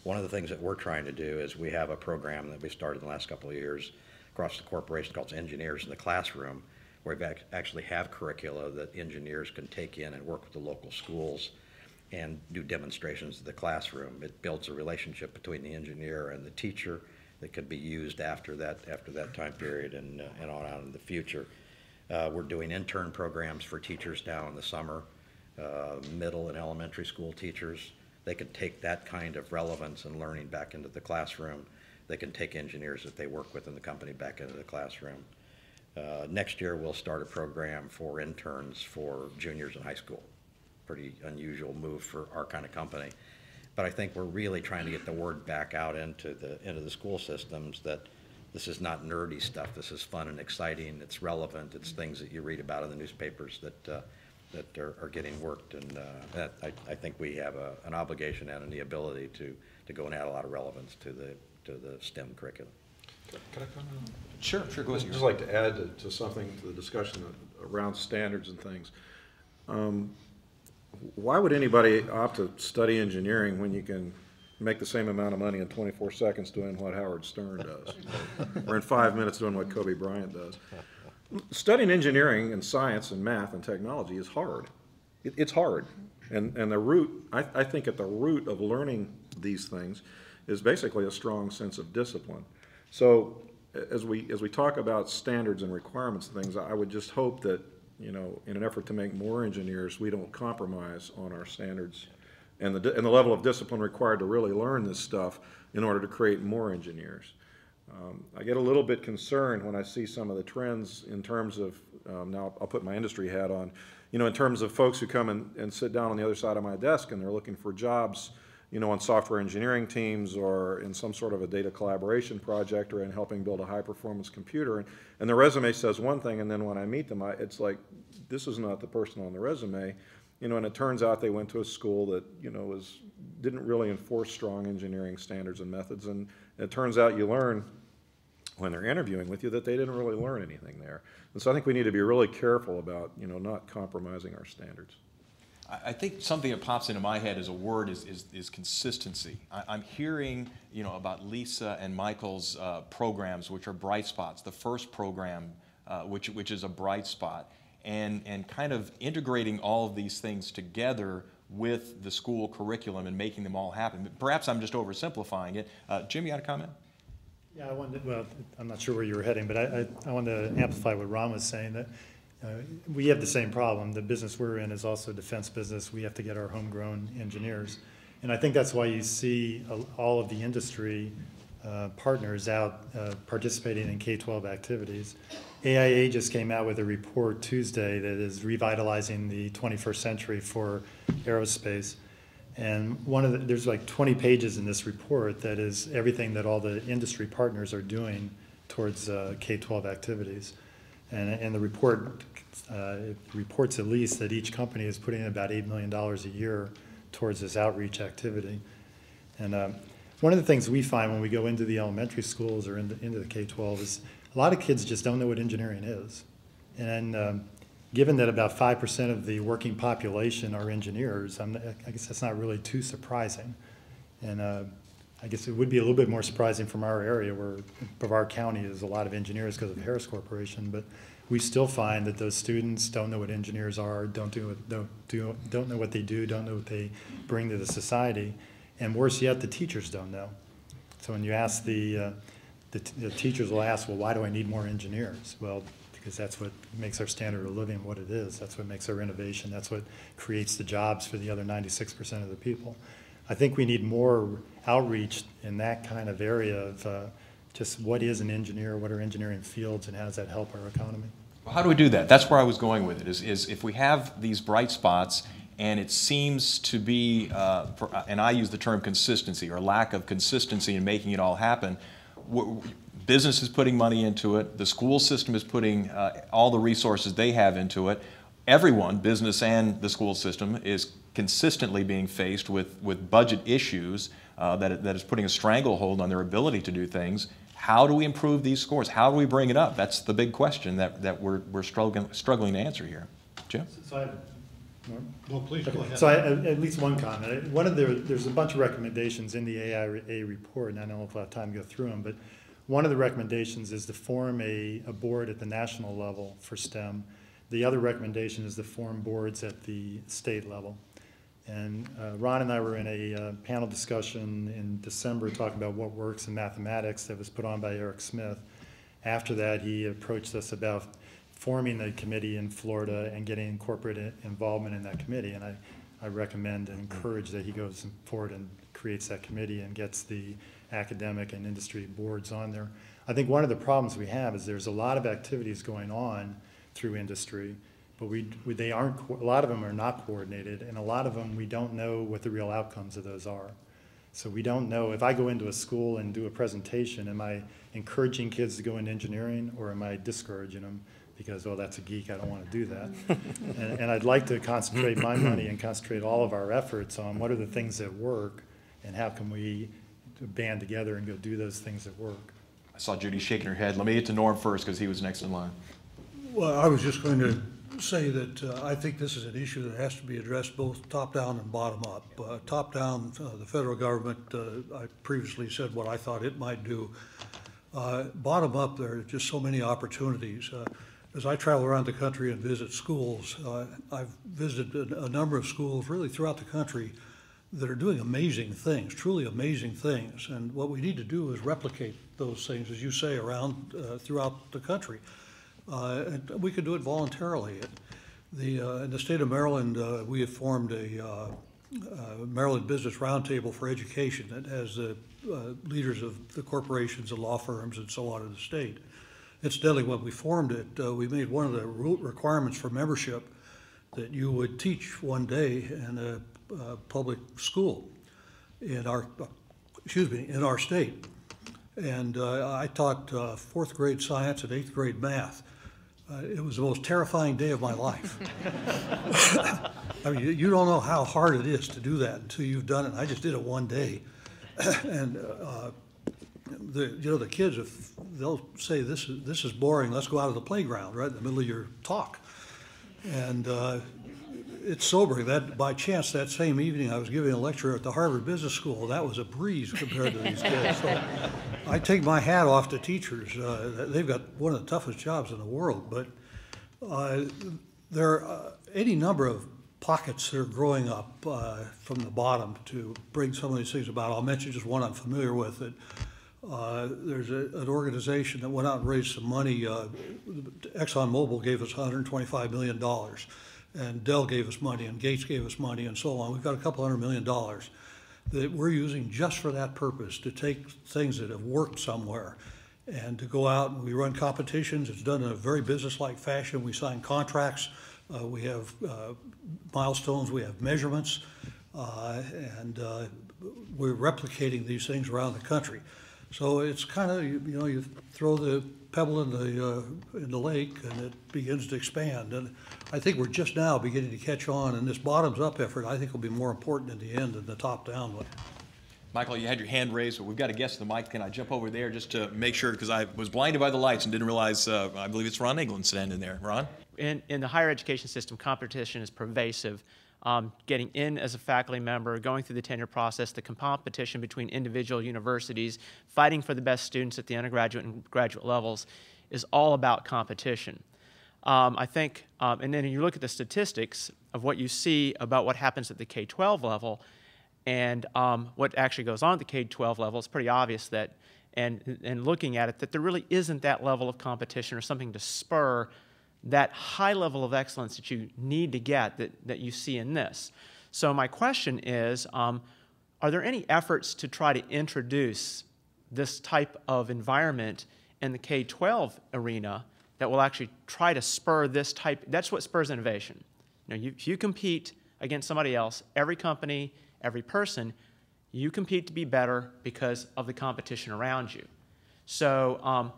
One of the things that we're trying to do is we have a program that we started in the last couple of years across the corporation called Engineers in the Classroom, where we actually have curricula that engineers can take in and work with the local schools and do demonstrations in the classroom. It builds a relationship between the engineer and the teacher that can be used after that time period and on out in the future. We're doing intern programs for teachers now in the summer, middle and elementary school teachers. They can take that kind of relevance and learning back into the classroom. They can take engineers that they work with in the company back into the classroom. Next year, we'll start a program for interns for juniors in high school. Pretty unusual move for our kind of company. But I think we're really trying to get the word back out into the school systems that this is not nerdy stuff. This is fun and exciting. It's relevant. It's things that you read about in the newspapers that are getting worked. And I think we have an obligation and the ability to go and add a lot of relevance to the STEM curriculum. Can I comment on that? Sure, go ahead. I'd just like to add to something to the discussion around standards and things. Why would anybody opt to study engineering when you can make the same amount of money in 24 seconds doing what Howard Stern does, or in 5 minutes doing what Kobe Bryant does? Studying engineering and science and math and technology is hard. It's hard. And the root, I think at the root of learning these things is basically a strong sense of discipline. So as we talk about standards and requirements and things, I would just hope that, in an effort to make more engineers, we don't compromise on our standards and the level of discipline required to really learn this stuff in order to create more engineers. I get a little bit concerned when I see some of the trends in terms of, now I'll put my industry hat on, in terms of folks who come and sit down on the other side of my desk and they're looking for jobs, on software engineering teams or in some sort of a data collaboration project or in helping build a high-performance computer. And the resume says one thing, and then when I meet them, it's like, this is not the person on the resume. And it turns out they went to a school that, didn't really enforce strong engineering standards and methods. And it turns out you learn when they're interviewing with you that they didn't really learn anything there. And so I think we need to be really careful about, not compromising our standards. I think something that pops into my head as a word is consistency. I'm hearing, about Lisa and Michael's programs, which are bright spots. The first program, which is a bright spot, and kind of integrating all of these things together with the school curriculum and making them all happen. Perhaps I'm just oversimplifying it. Jim, you had a comment? Yeah, I'm not sure where you were heading, but I wanted to amplify what Ron was saying, that we have the same problem. The business we're in is also defense business. We have to get our homegrown engineers. And I think that's why you see all of the industry partners out participating in K-12 activities. AIA just came out with a report Tuesday that is revitalizing the 21st century for aerospace. And there's like 20 pages in this report that is everything that all the industry partners are doing towards K-12 activities. And the report it reports at least that each company is putting in about $8 million a year towards this outreach activity. And one of the things we find when we go into the elementary schools or into the K-12 is a lot of kids just don't know what engineering is. And given that about 5% of the working population are engineers, I guess that's not really too surprising. And I guess it would be a little bit more surprising from our area, where Brevard County is a lot of engineers because of Harris Corporation, but we still find that those students don't know what engineers are, don't know what they do, don't know what they bring to the society, and worse yet, the teachers don't know. So when you ask the teachers will ask, well, why do I need more engineers? Well, because that's what makes our standard of living what it is. That's what makes our innovation. That's what creates the jobs for the other 96% of the people. I think we need more outreach in that kind of area of just what is an engineer, what are engineering fields, and how does that help our economy? Well, how do we do that? That's where I was going with it, is if we have these bright spots and it seems to be, and I use the term consistency or lack of consistency in making it all happen, business is putting money into it, the school system is putting all the resources they have into it, everyone, business and the school system, is consistently being faced with budget issues that is putting a stranglehold on their ability to do things. How do we improve these scores? How do we bring it up? That's the big question that we're struggling to answer here. Jim? No, please go ahead. So at least one comment. There's a bunch of recommendations in the AIA report, and I don't know if we'll have time to go through them, but one of the recommendations is to form a board at the national level for STEM. The other recommendation is to form boards at the state level. And Ron and I were in a panel discussion in December talking about what works in mathematics that was put on by Eric Smith. After that, he approached us about forming a committee in Florida and getting corporate involvement in that committee. And I recommend and encourage that he goes forward and creates that committee and gets the academic and industry boards on there. I think one of the problems we have is there's a lot of activities going on through industry, but a lot of them are not coordinated, and a lot of them we don't know what the real outcomes of those are. So we don't know, if I go into a school and do a presentation, am I encouraging kids to go into engineering, or am I discouraging them because, well, that's a geek, I don't want to do that. and I'd like to concentrate my money and concentrate all of our efforts on what are the things that work, and how can we band together and go do those things that work. I saw Judy shaking her head. Let me get to Norm first, because he was next in line. Well, I was just going to say that I think this is an issue that has to be addressed both top-down and bottom-up. Top-down, the federal government, I previously said what I thought it might do. Bottom-up, there are just so many opportunities. As I travel around the country and visit schools, I've visited a number of schools really throughout the country that are doing amazing things, truly amazing things. And what we need to do is replicate those things, as you say, around throughout the country. And we could do it voluntarily. In the state of Maryland, we have formed a Maryland Business Roundtable for Education that has leaders of the corporations and law firms and so on in the state. Incidentally, when we formed it, we made one of the requirements for membership that you would teach one day in a public school in our state. And I taught fourth grade science and eighth grade math. It was the most terrifying day of my life. I mean, you don't know how hard it is to do that until you've done it. I just did it one day. And the kids, they'll say, this is boring, let's go out of the playground right in the middle of your talk. And it's sobering. That by chance, that same evening, I was giving a lecture at the Harvard Business School. That was a breeze compared to these kids. So I take my hat off to teachers. They've got one of the toughest jobs in the world. But there are any number of pockets that are growing up from the bottom to bring some of these things about. I'll mention just one I'm familiar with. There's an organization that went out and raised some money. ExxonMobil gave us $125 million. And Dell gave us money, and Gates gave us money, and so on. We've got a couple $100 million that we're using just for that purpose, to take things that have worked somewhere and to go out and we run competitions. It's done in a very business-like fashion. We sign contracts. We have milestones. We have measurements. And we're replicating these things around the country. So it's kind of, you throw the pebble in the lake and it begins to expand. And I think we're just now beginning to catch on, and this bottoms-up effort I think will be more important in the end than the top-down one. Michael, you had your hand raised, but we've got a guest in the mic. Can I jump over there just to make sure, because I was blinded by the lights and didn't realize, I believe it's Ron England standing there. Ron? In the higher education system, competition is pervasive. Getting in as a faculty member, going through the tenure process, the competition between individual universities, fighting for the best students at the undergraduate and graduate levels is all about competition. I think, and then you look at the statistics of what you see about what happens at the K-12 level and what actually goes on at the K-12 level, it's pretty obvious that, and looking at it, that there really isn't that level of competition or something to spur that high level of excellence that you need to get that you see in this. So my question is, are there any efforts to try to introduce this type of environment in the K-12 arena that will actually try to spur this type? That's what spurs innovation. You know, if you compete against somebody else, every company, every person, you compete to be better because of the competition around you. So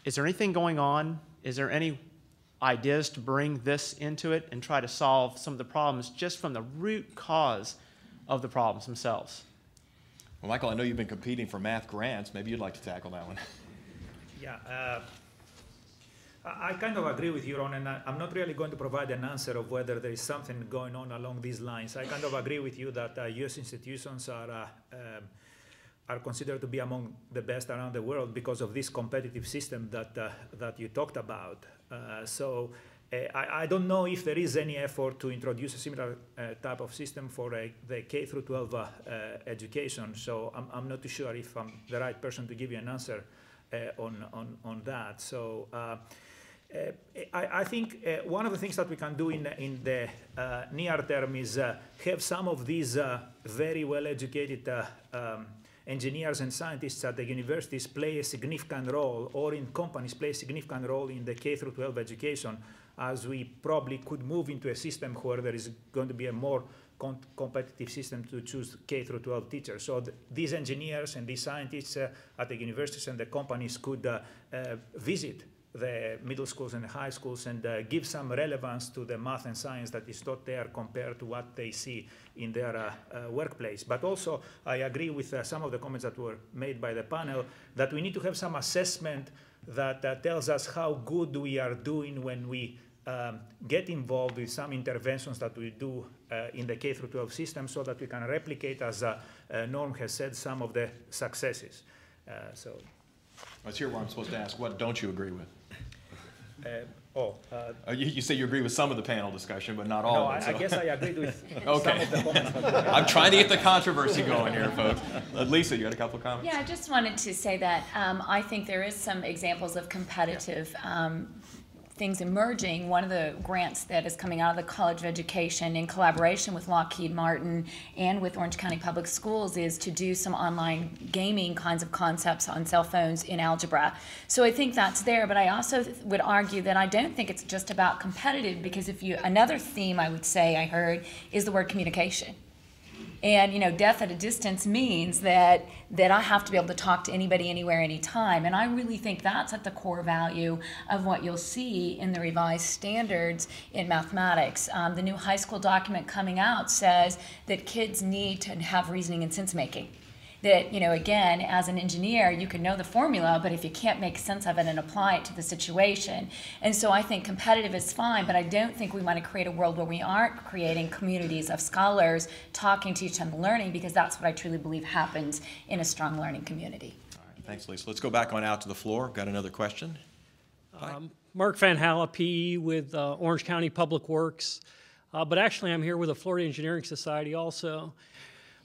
is there anything going on? Is there any ideas to bring this into it and try to solve some of the problems just from the root cause of the problems themselves? Well, Michael, I know you've been competing for math grants. Maybe you'd like to tackle that one. Yeah, I kind of agree with you, Ron, and I'm not really going to provide an answer of whether there is something going on along these lines. I kind of agree with you that U.S. institutions are considered to be among the best around the world because of this competitive system that you talked about. I don't know if there is any effort to introduce a similar type of system for the K through 12 education. So I'm not too sure if I'm the right person to give you an answer on that. So I think one of the things that we can do in the near term is have some of these very well-educated engineers and scientists at the universities play a significant role, or in companies play a significant role in the K through 12 education, as we probably could move into a system where there is going to be a more competitive system to choose K through 12 teachers. So these engineers and these scientists at the universities and the companies could visit the middle schools and the high schools and give some relevance to the math and science that is taught there compared to what they see in their workplace. But also, I agree with some of the comments that were made by the panel that we need to have some assessment that tells us how good we are doing when we get involved with some interventions that we do in the K through 12 system, so that we can replicate, as Norm has said, some of the successes. Let's hear what I'm supposed to ask. What don't you agree with? You say you agree with some of the panel discussion, but not all no, of it. So. I guess I agreed with okay. some of the comments. I'm trying to get the controversy going here, folks. Lisa, you had a couple of comments? Yeah, I just wanted to say that I think there is some examples of competitive things emerging. One of the grants that is coming out of the College of Education in collaboration with Lockheed Martin and with Orange County Public Schools is to do some online gaming kinds of concepts on cell phones in algebra. So I think that's there, but I also would argue that I don't think it's just about competitive, because another theme I would say I heard is the word communication. And, you know, death at a distance means that I have to be able to talk to anybody, anywhere, anytime. And I really think that's at the core value of what you'll see in the revised standards in mathematics. The new high school document coming out says that kids need to have reasoning and sense making. That, you know, again, as an engineer, you can know the formula, but if you can't make sense of it and apply it to the situation. And so I think competitive is fine, but I don't think we want to create a world where we aren't creating communities of scholars talking to each other and learning, because that's what I truly believe happens in a strong learning community. All right, thanks, Lisa. Let's go back on out to the floor. Got another question? Mark Van Halla, PE with Orange County Public Works, but actually I'm here with the Florida Engineering Society also.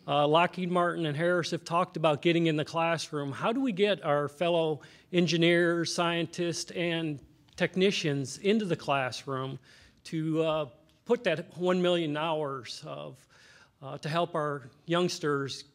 Lockheed Martin and Harris have talked about getting in the classroom. How do we get our fellow engineers, scientists, and technicians into the classroom to put that 1 million hours to help our youngsters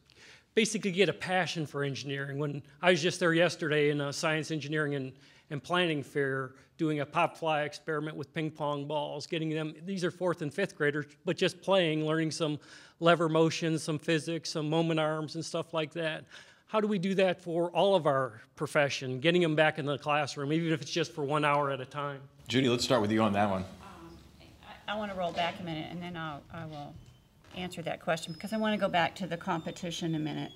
basically get a passion for engineering? When I was just there yesterday in a science, engineering, and planning fair doing a pop fly experiment with ping pong balls, getting them, these are 4th and 5th graders, but just playing, learning some lever motions, some physics, some moment arms and stuff like that. How do we do that for all of our profession, getting them back in the classroom, even if it's just for 1 hour at a time? Judy, let's start with you on that one. I want to roll back a minute, and then I will answer that question, because I want to go back to the competition a minute.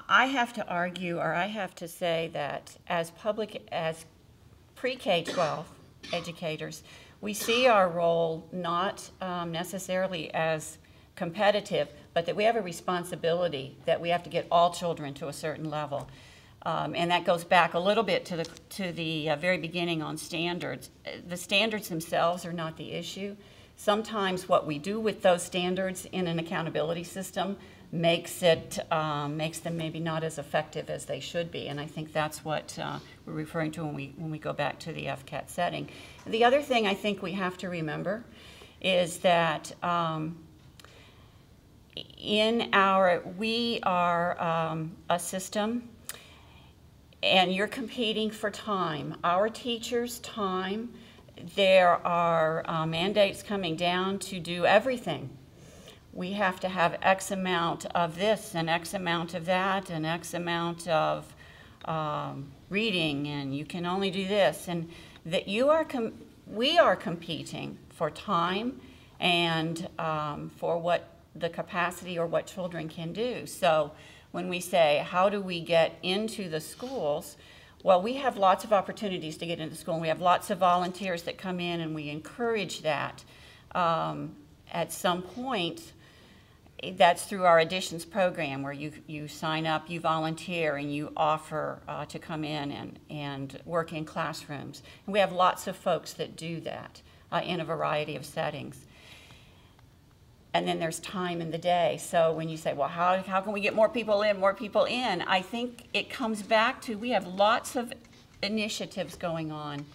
I have to argue, or I have to say that as pre-K-12 educators, we see our role not necessarily as competitive, but that we have a responsibility that we have to get all children to a certain level. And that goes back a little bit to the very beginning on standards. The standards themselves are not the issue. Sometimes what we do with those standards in an accountability system makes them maybe not as effective as they should be, and I think that's what we're referring to when we go back to the FCAT setting. The other thing I think we have to remember is that we are a system, and you're competing for time. Our teachers' time. There are mandates coming down to do everything. We have to have X amount of this and X amount of that and X amount of reading, and you can only do this. And that we are competing for time and for what the capacity or what children can do. So when we say, how do we get into the schools? Well, we have lots of opportunities to get into school, and we have lots of volunteers that come in, and we encourage that. At some point, that's through our additions program, where you sign up, you volunteer, and you offer to come in and work in classrooms. And we have lots of folks that do that in a variety of settings. And then there's time in the day. So when you say, well, how can we get more people in? I think it comes back to, we have lots of initiatives going on.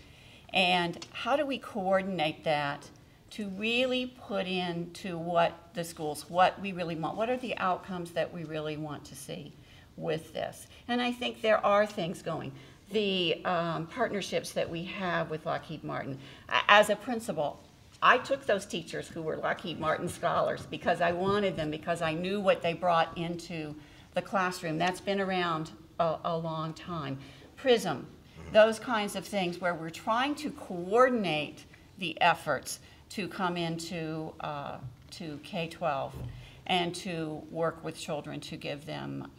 And how do we coordinate that to really put into what the schools, what we really want? What are the outcomes that we really want to see with this? And I think there are things going. The partnerships that we have with Lockheed Martin. As a principal, I took those teachers who were Lockheed Martin scholars because I wanted them, because I knew what they brought into the classroom. That's been around a long time. PRISM, those kinds of things where we're trying to coordinate the efforts to come into to K-12 and to work with children to give them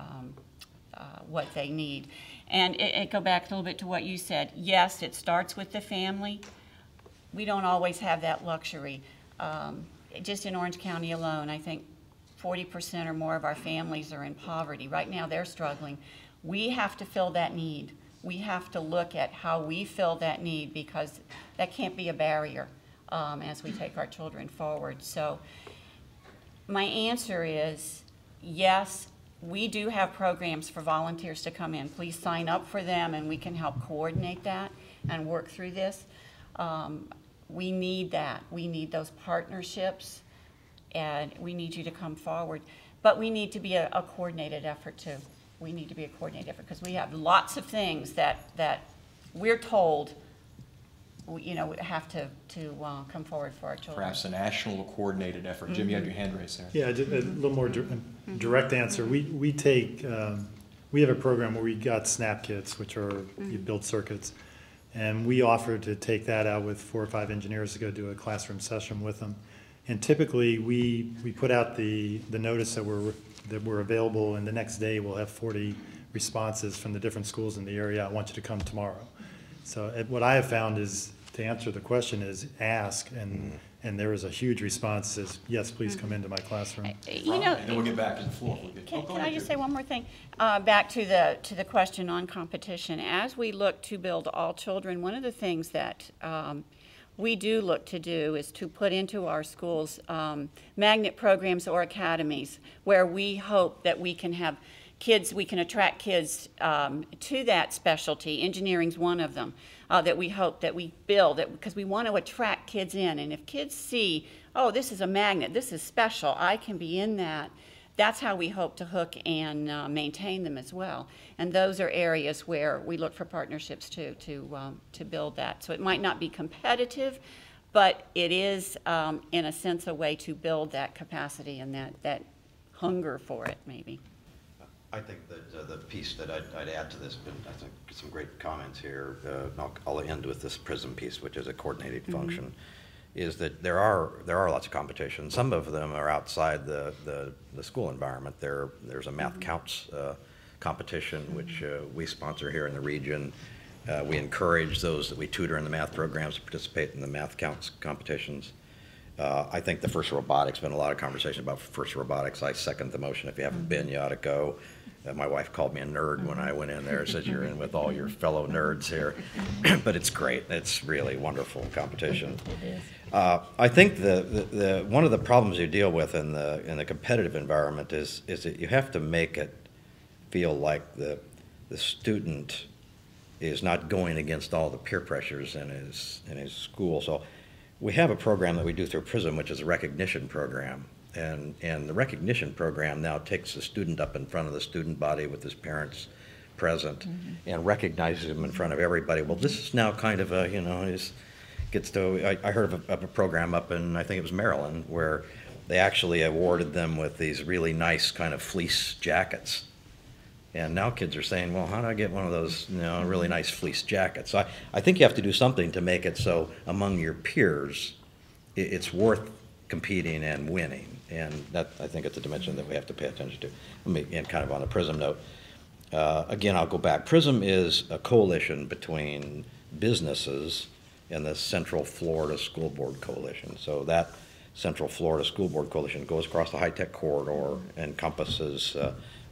what they need. And it go back a little bit to what you said. Yes, it starts with the family. We don't always have that luxury. Just in Orange County alone, I think 40% or more of our families are in poverty. Right now they're struggling. We have to fill that need. We have to look at how we fill that need, because that can't be a barrier as we take our children forward. So my answer is yes, we do have programs for volunteers to come in. Please sign up for them, and we can help coordinate that and work through this. We need that. We need those partnerships, and we need you to come forward. But we need to be a coordinated effort too. We need to be a coordinated effort, because we have lots of things that we're told have to come forward for our children. Perhaps a national coordinated effort. Jim, you had your hand raised there. Yeah, just a little more direct answer. We take, we have a program where we got SNAP kits, which are, you build circuits. And we offer to take that out with 4 or 5 engineers to go do a classroom session with them. And typically we put out the notice that we're available, and the next day we'll have 40 responses from the different schools in the area. I want you to come tomorrow. So what I have found is, to answer the question, is ask, and there is a huge response that says, yes, please come into my classroom. And then we'll get back to the floor. Can I just say one more thing? Back to the question on competition. As we look to build all children, one of the things that we do look to do is to put into our schools magnet programs or academies, where we hope that we can have kids, we can attract kids to that specialty. Engineering's one of them. That we hope that we build, because we want to attract kids in. And if kids see, oh, this is a magnet, this is special, I can be in that, that's how we hope to hook and maintain them as well. And those are areas where we look for partnerships to build that. So it might not be competitive, but it is, in a sense, a way to build that capacity and that hunger for it, maybe. I think that the piece that I'd add to this, but I think some great comments here. I'll end with this PRISM piece, which is a coordinated function. is that there are lots of competitions. Some of them are outside the school environment. There's a math counts competition, which we sponsor here in the region. We encourage those that we tutor in the math programs to participate in the math counts competitions. I think the FIRST Robotics, been a lot of conversation about FIRST Robotics. I second the motion. If you haven't been, you ought to go. My wife called me a nerd when I went in there, said you're in with all your fellow nerds here. But it's great. It's really wonderful competition. I think one of the problems you deal with in the competitive environment is that you have to make it feel like the student is not going against all the peer pressures in his school. So we have a program that we do through PRISM, which is a recognition program. And the recognition program now takes the student up in front of the student body with his parents present and recognizes him in front of everybody. Well, this is now kind of a, I heard of a program up in, I think it was Maryland, where they actually awarded them with these really nice kind of fleece jackets. And now kids are saying, well, how do I get one of those really nice fleece jackets? So I think you have to do something to make it so among your peers it's worth competing and winning. And that, I think, it's a dimension that we have to pay attention to. And kind of on the PRISM note, again, I'll go back. PRISM is a coalition between businesses and the Central Florida School Board Coalition. So that Central Florida School Board Coalition goes across the high-tech corridor, encompasses,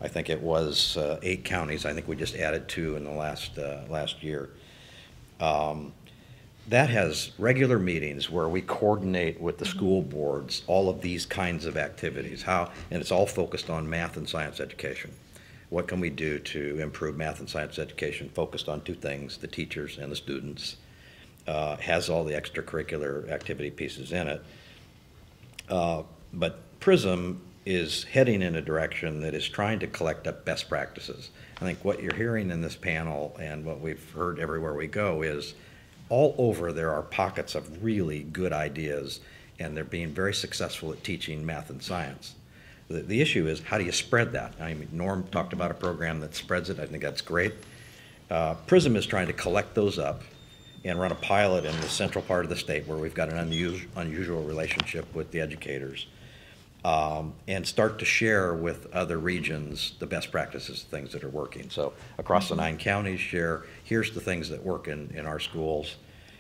I think it was 8 counties. I think we just added 2 in the last year. That has regular meetings where we coordinate with the school boards all of these kinds of activities. And it's all focused on math and science education. What can we do to improve math and science education, focused on 2 things, the teachers and the students. Has all the extracurricular activity pieces in it. But PRISM is heading in a direction that is trying to collect up best practices. I think what you're hearing in this panel and what we've heard everywhere we go is all over there are pockets of really good ideas, and they're being very successful at teaching math and science. The issue is, how do you spread that? I mean, Norm talked about a program that spreads it. I think that's great. PRISM is trying to collect those up and run a pilot in the central part of the state where we've got an unusual relationship with the educators, and start to share with other regions the best practices, things that are working. So across the 9 counties, share, here's the things that work in our schools,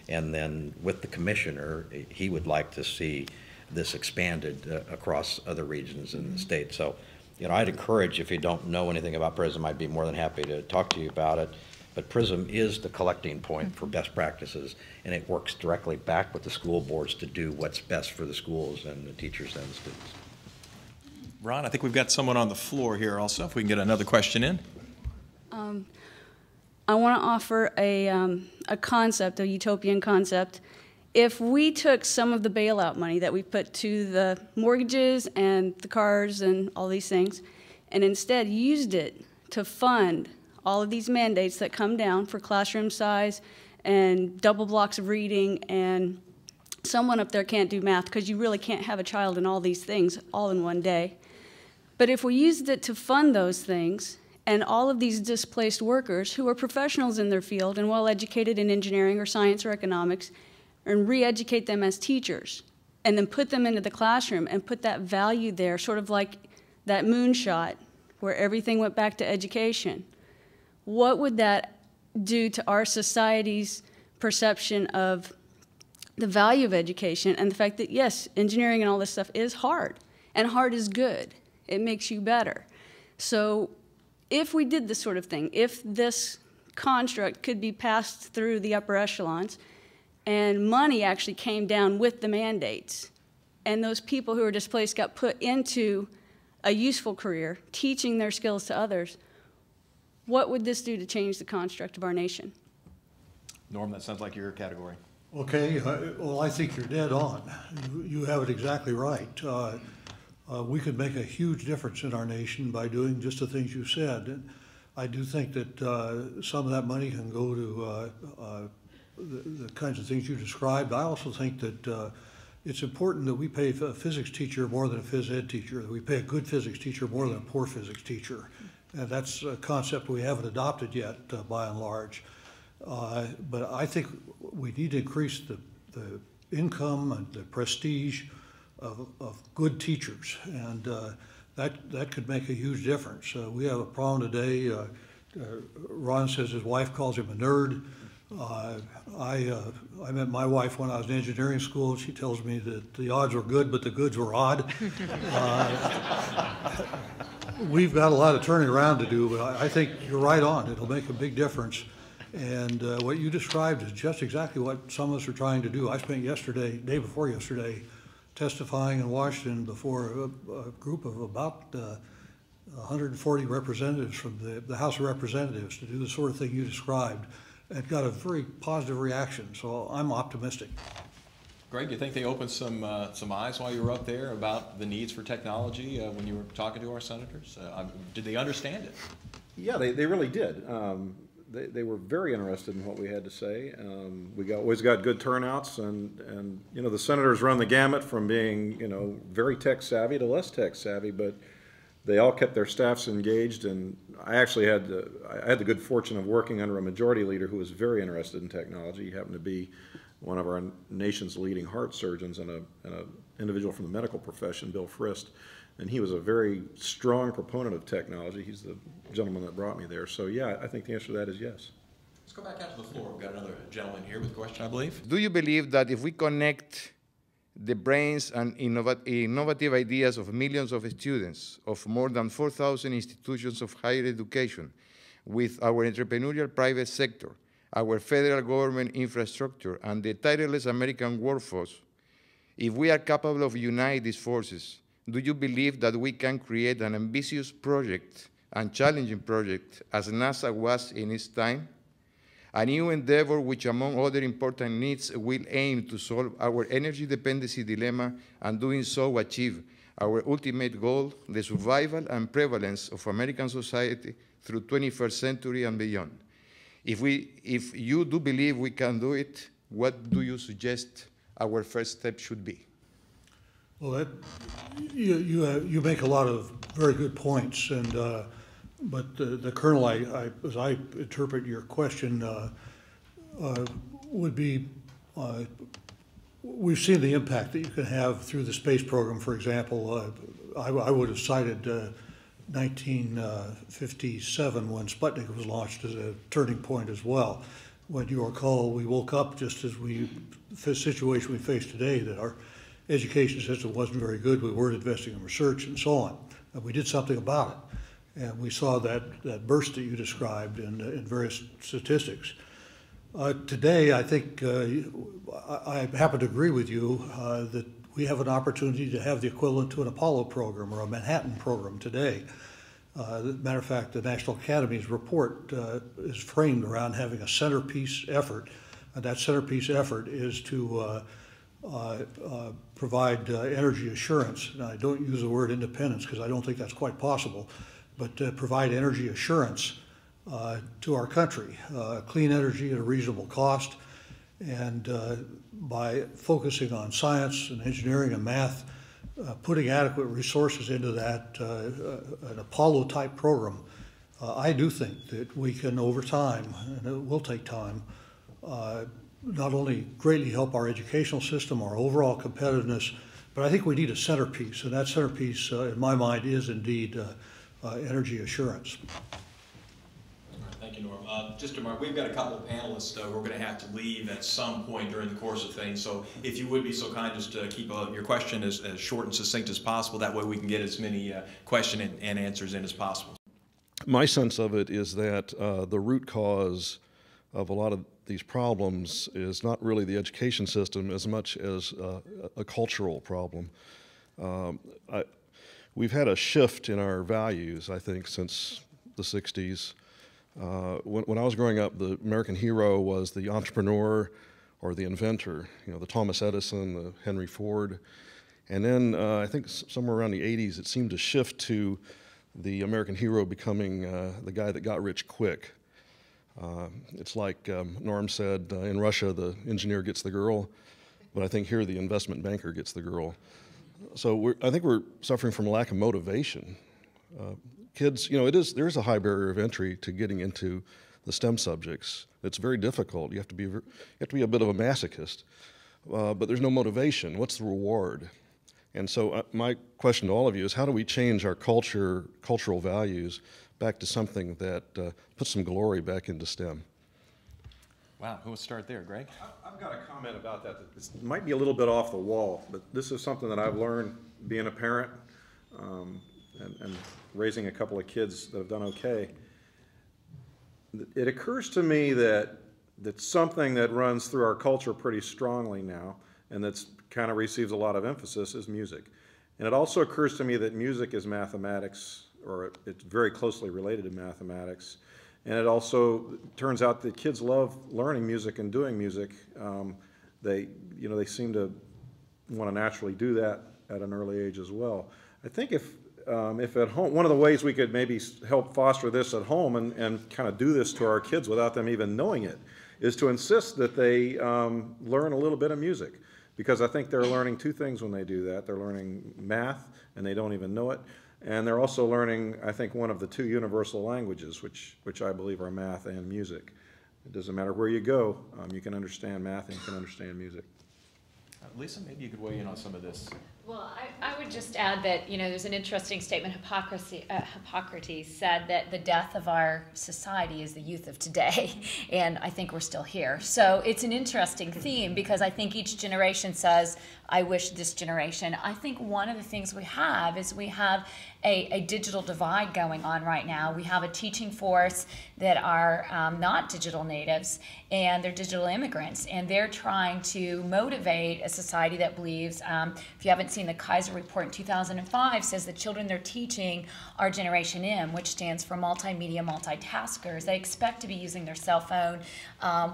and then with the commissioner, he would like to see this expanded across other regions in the state. So, I'd encourage, if you don't know anything about PRISM, I'd be more than happy to talk to you about it. But PRISM is the collecting point for best practices, and it works directly back with the school boards to do what's best for the schools and the teachers and the students. Ron, I think we've got someone on the floor here also, if we can get another question in. I want to offer a concept, a utopian concept. If we took some of the bailout money that we put to the mortgages and the cars and all these things, and instead used it to fund all of these mandates that come down for classroom size and double blocks of reading, and someone up there can't do math because you really can't have a child in all these things all in one day. But if we used it to fund those things, and all of these displaced workers who are professionals in their field and well-educated in engineering or science or economics, and re-educate them as teachers, and then put them into the classroom and put that value there, sort of like that moonshot where everything went back to education, what would that do to our society's perception of the value of education and the fact that, yes, engineering and all this stuff is hard, and hard is good. It makes you better. So if we did this sort of thing, if this construct could be passed through the upper echelons and money actually came down with the mandates, and those people who are displaced got put into a useful career, teaching their skills to others, what would this do to change the construct of our nation? Norm, that sounds like your category. Okay, well, I think you're dead on. You have it exactly right. We could make a huge difference in our nation by doing just the things you said. And I do think that some of that money can go to the kinds of things you described. I also think that it's important that we pay a physics teacher more than a phys ed teacher, that we pay a good physics teacher more than a poor physics teacher. And that's a concept we haven't adopted yet, by and large. But I think we need to increase the income and the prestige of good teachers, and that could make a huge difference. We have a problem today. Ron says his wife calls him a nerd. I met my wife when I was in engineering school. She tells me that the odds were good, but the goods were odd. We've got a lot of turning around to do, but I think you're right on. It'll make a big difference. And what you described is just exactly what some of us are trying to do. I spent day before yesterday, testifying in Washington before a group of about 140 representatives from the House of Representatives to do the sort of thing you described. It got a very positive reaction, so I'm optimistic. Greg, do you think they opened some eyes while you were up there about the needs for technology when you were talking to our senators? Did they understand it? Yeah, they really did. They were very interested in what we had to say. We always got good turnouts, and you know, the senators run the gamut from being, you know, very tech savvy to less tech savvy, but they all kept their staffs engaged. And I actually had the good fortune of working under a majority leader who was very interested in technology. He happened to be one of our nation's leading heart surgeons and an individual from the medical profession, Bill Frist. And he was a very strong proponent of technology. He's the gentleman that brought me there. So yeah, I think the answer to that is yes. Let's go back out to the floor. We've got another gentleman here with a question, I believe. Do you believe that if we connect the brains and innovative ideas of millions of students of more than 4,000 institutions of higher education with our entrepreneurial private sector, our federal government infrastructure, and the tireless American workforce, if we are capable of uniting these forces, do you believe that we can create an ambitious project and challenging project as NASA was in its time? A new endeavor which, among other important needs, will aim to solve our energy dependency dilemma and doing so achieve our ultimate goal, the survival and prevalence of American society through 21st century and beyond. If you do believe we can do it, what do you suggest our first step should be? Well, you make a lot of very good points, and but the kernel, as I interpret your question, would be we've seen the impact that you can have through the space program. For example, I would have cited 1957 when Sputnik was launched as a turning point as well. When you recall, we woke up just as the situation we face today, that our education system wasn't very good. We weren't investing in research and so on. And we did something about it. And we saw that burst that you described in various statistics. Today, I think I happen to agree with you that we have an opportunity to have the equivalent to an Apollo program or a Manhattan program today. As a matter of fact, the National Academy's report is framed around having a centerpiece effort. And that centerpiece effort is to provide energy assurance. And I don't use the word independence because I don't think that's quite possible, but provide energy assurance to our country, clean energy at a reasonable cost. And by focusing on science and engineering and math, putting adequate resources into that, an Apollo-type program, I do think that we can, over time, and it will take time, not only greatly help our educational system, our overall competitiveness, but I think we need a centerpiece, and that centerpiece, in my mind, is indeed energy assurance. Thank you, Norm. Just to mark, we've got a couple of panelists who are going to have to leave at some point during the course of things. So if you would be so kind, just to keep your question as short and succinct as possible. That way we can get as many questions and answers in as possible. My sense of it is that the root cause of a lot of these problems is not really the education system as much as a cultural problem. We've had a shift in our values, I think, since the 60s. When I was growing up, the American hero was the entrepreneur or the inventor, you know, the Thomas Edison, the Henry Ford. And then I think somewhere around the 80s, it seemed to shift to the American hero becoming the guy that got rich quick. It's like Norm said, in Russia, the engineer gets the girl, but I think here the investment banker gets the girl. So I think we're suffering from a lack of motivation. Kids, you know, there is a high barrier of entry to getting into the STEM subjects. It's very difficult. You have to be a bit of a masochist. but there's no motivation. What's the reward? And so my question to all of you is, how do we change our cultural values back to something that puts some glory back into STEM? Wow, who will start there, Greg? I've got a comment about that. It might be a little bit off the wall, but this is something that I've learned being a parent and raising a couple of kids that have done okay. It occurs to me that something that runs through our culture pretty strongly now, and that's kind of receives a lot of emphasis, is music. And it also occurs to me that music is mathematics, or it's very closely related to mathematics. And it also turns out that kids love learning music and doing music. They seem to want to naturally do that at an early age as well. I think if at home, one of the ways we could maybe help foster this at home and kind of do this to our kids without them even knowing it, is to insist that they learn a little bit of music. Because I think they're learning two things when they do that. They're learning math, and they don't even know it. And they're also learning, I think, one of the two universal languages, which I believe are math and music. It doesn't matter where you go, you can understand math and you can understand music. Lisa, maybe you could weigh in on some of this. Well, I would just add that, there's an interesting statement. Hippocrates said that the death of our society is the youth of today, and I think we're still here. So it's an interesting theme, because I think each generation says, I wish this generation. I think one of the things we have is we have a digital divide going on right now. We have a teaching force that are not digital natives, and they're digital immigrants, and they're trying to motivate a society that believes, if you haven't seen the Kaiser report in 2005, says the children they're teaching are Generation M, which stands for multimedia multitaskers. They expect to be using their cell phone,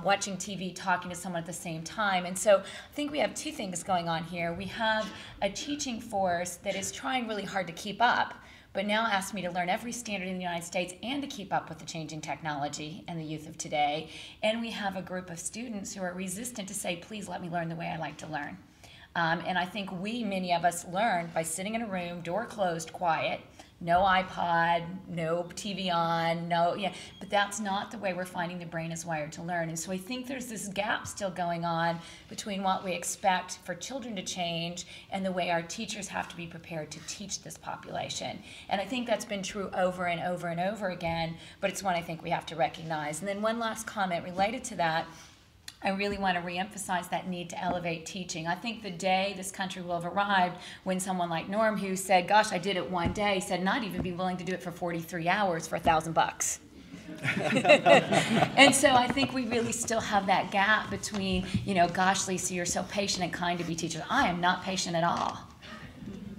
watching TV, talking to someone at the same time. And so I think we have two things going on here. We have a teaching force that is trying really hard to keep up, but now asks me to learn every standard in the United States and to keep up with the changing technology and the youth of today. And we have a group of students who are resistant to say, please let me learn the way I like to learn. And I think many of us learn by sitting in a room, door closed, quiet, no iPod, no TV on, but that's not the way we're finding the brain is wired to learn. And so I think there's this gap still going on between what we expect for children to change and the way our teachers have to be prepared to teach this population. And I think that's been true over and over and over again, but it's one I think we have to recognize. And then one last comment related to that. I really want to reemphasize that need to elevate teaching. I think the day this country will have arrived when someone like Norm, who said, gosh, I did it one day, said not even be willing to do it for 43 hours for $1,000. And so I think we really still have that gap between, gosh, Lisa, you're so patient and kind to be teachers. I am not patient at all.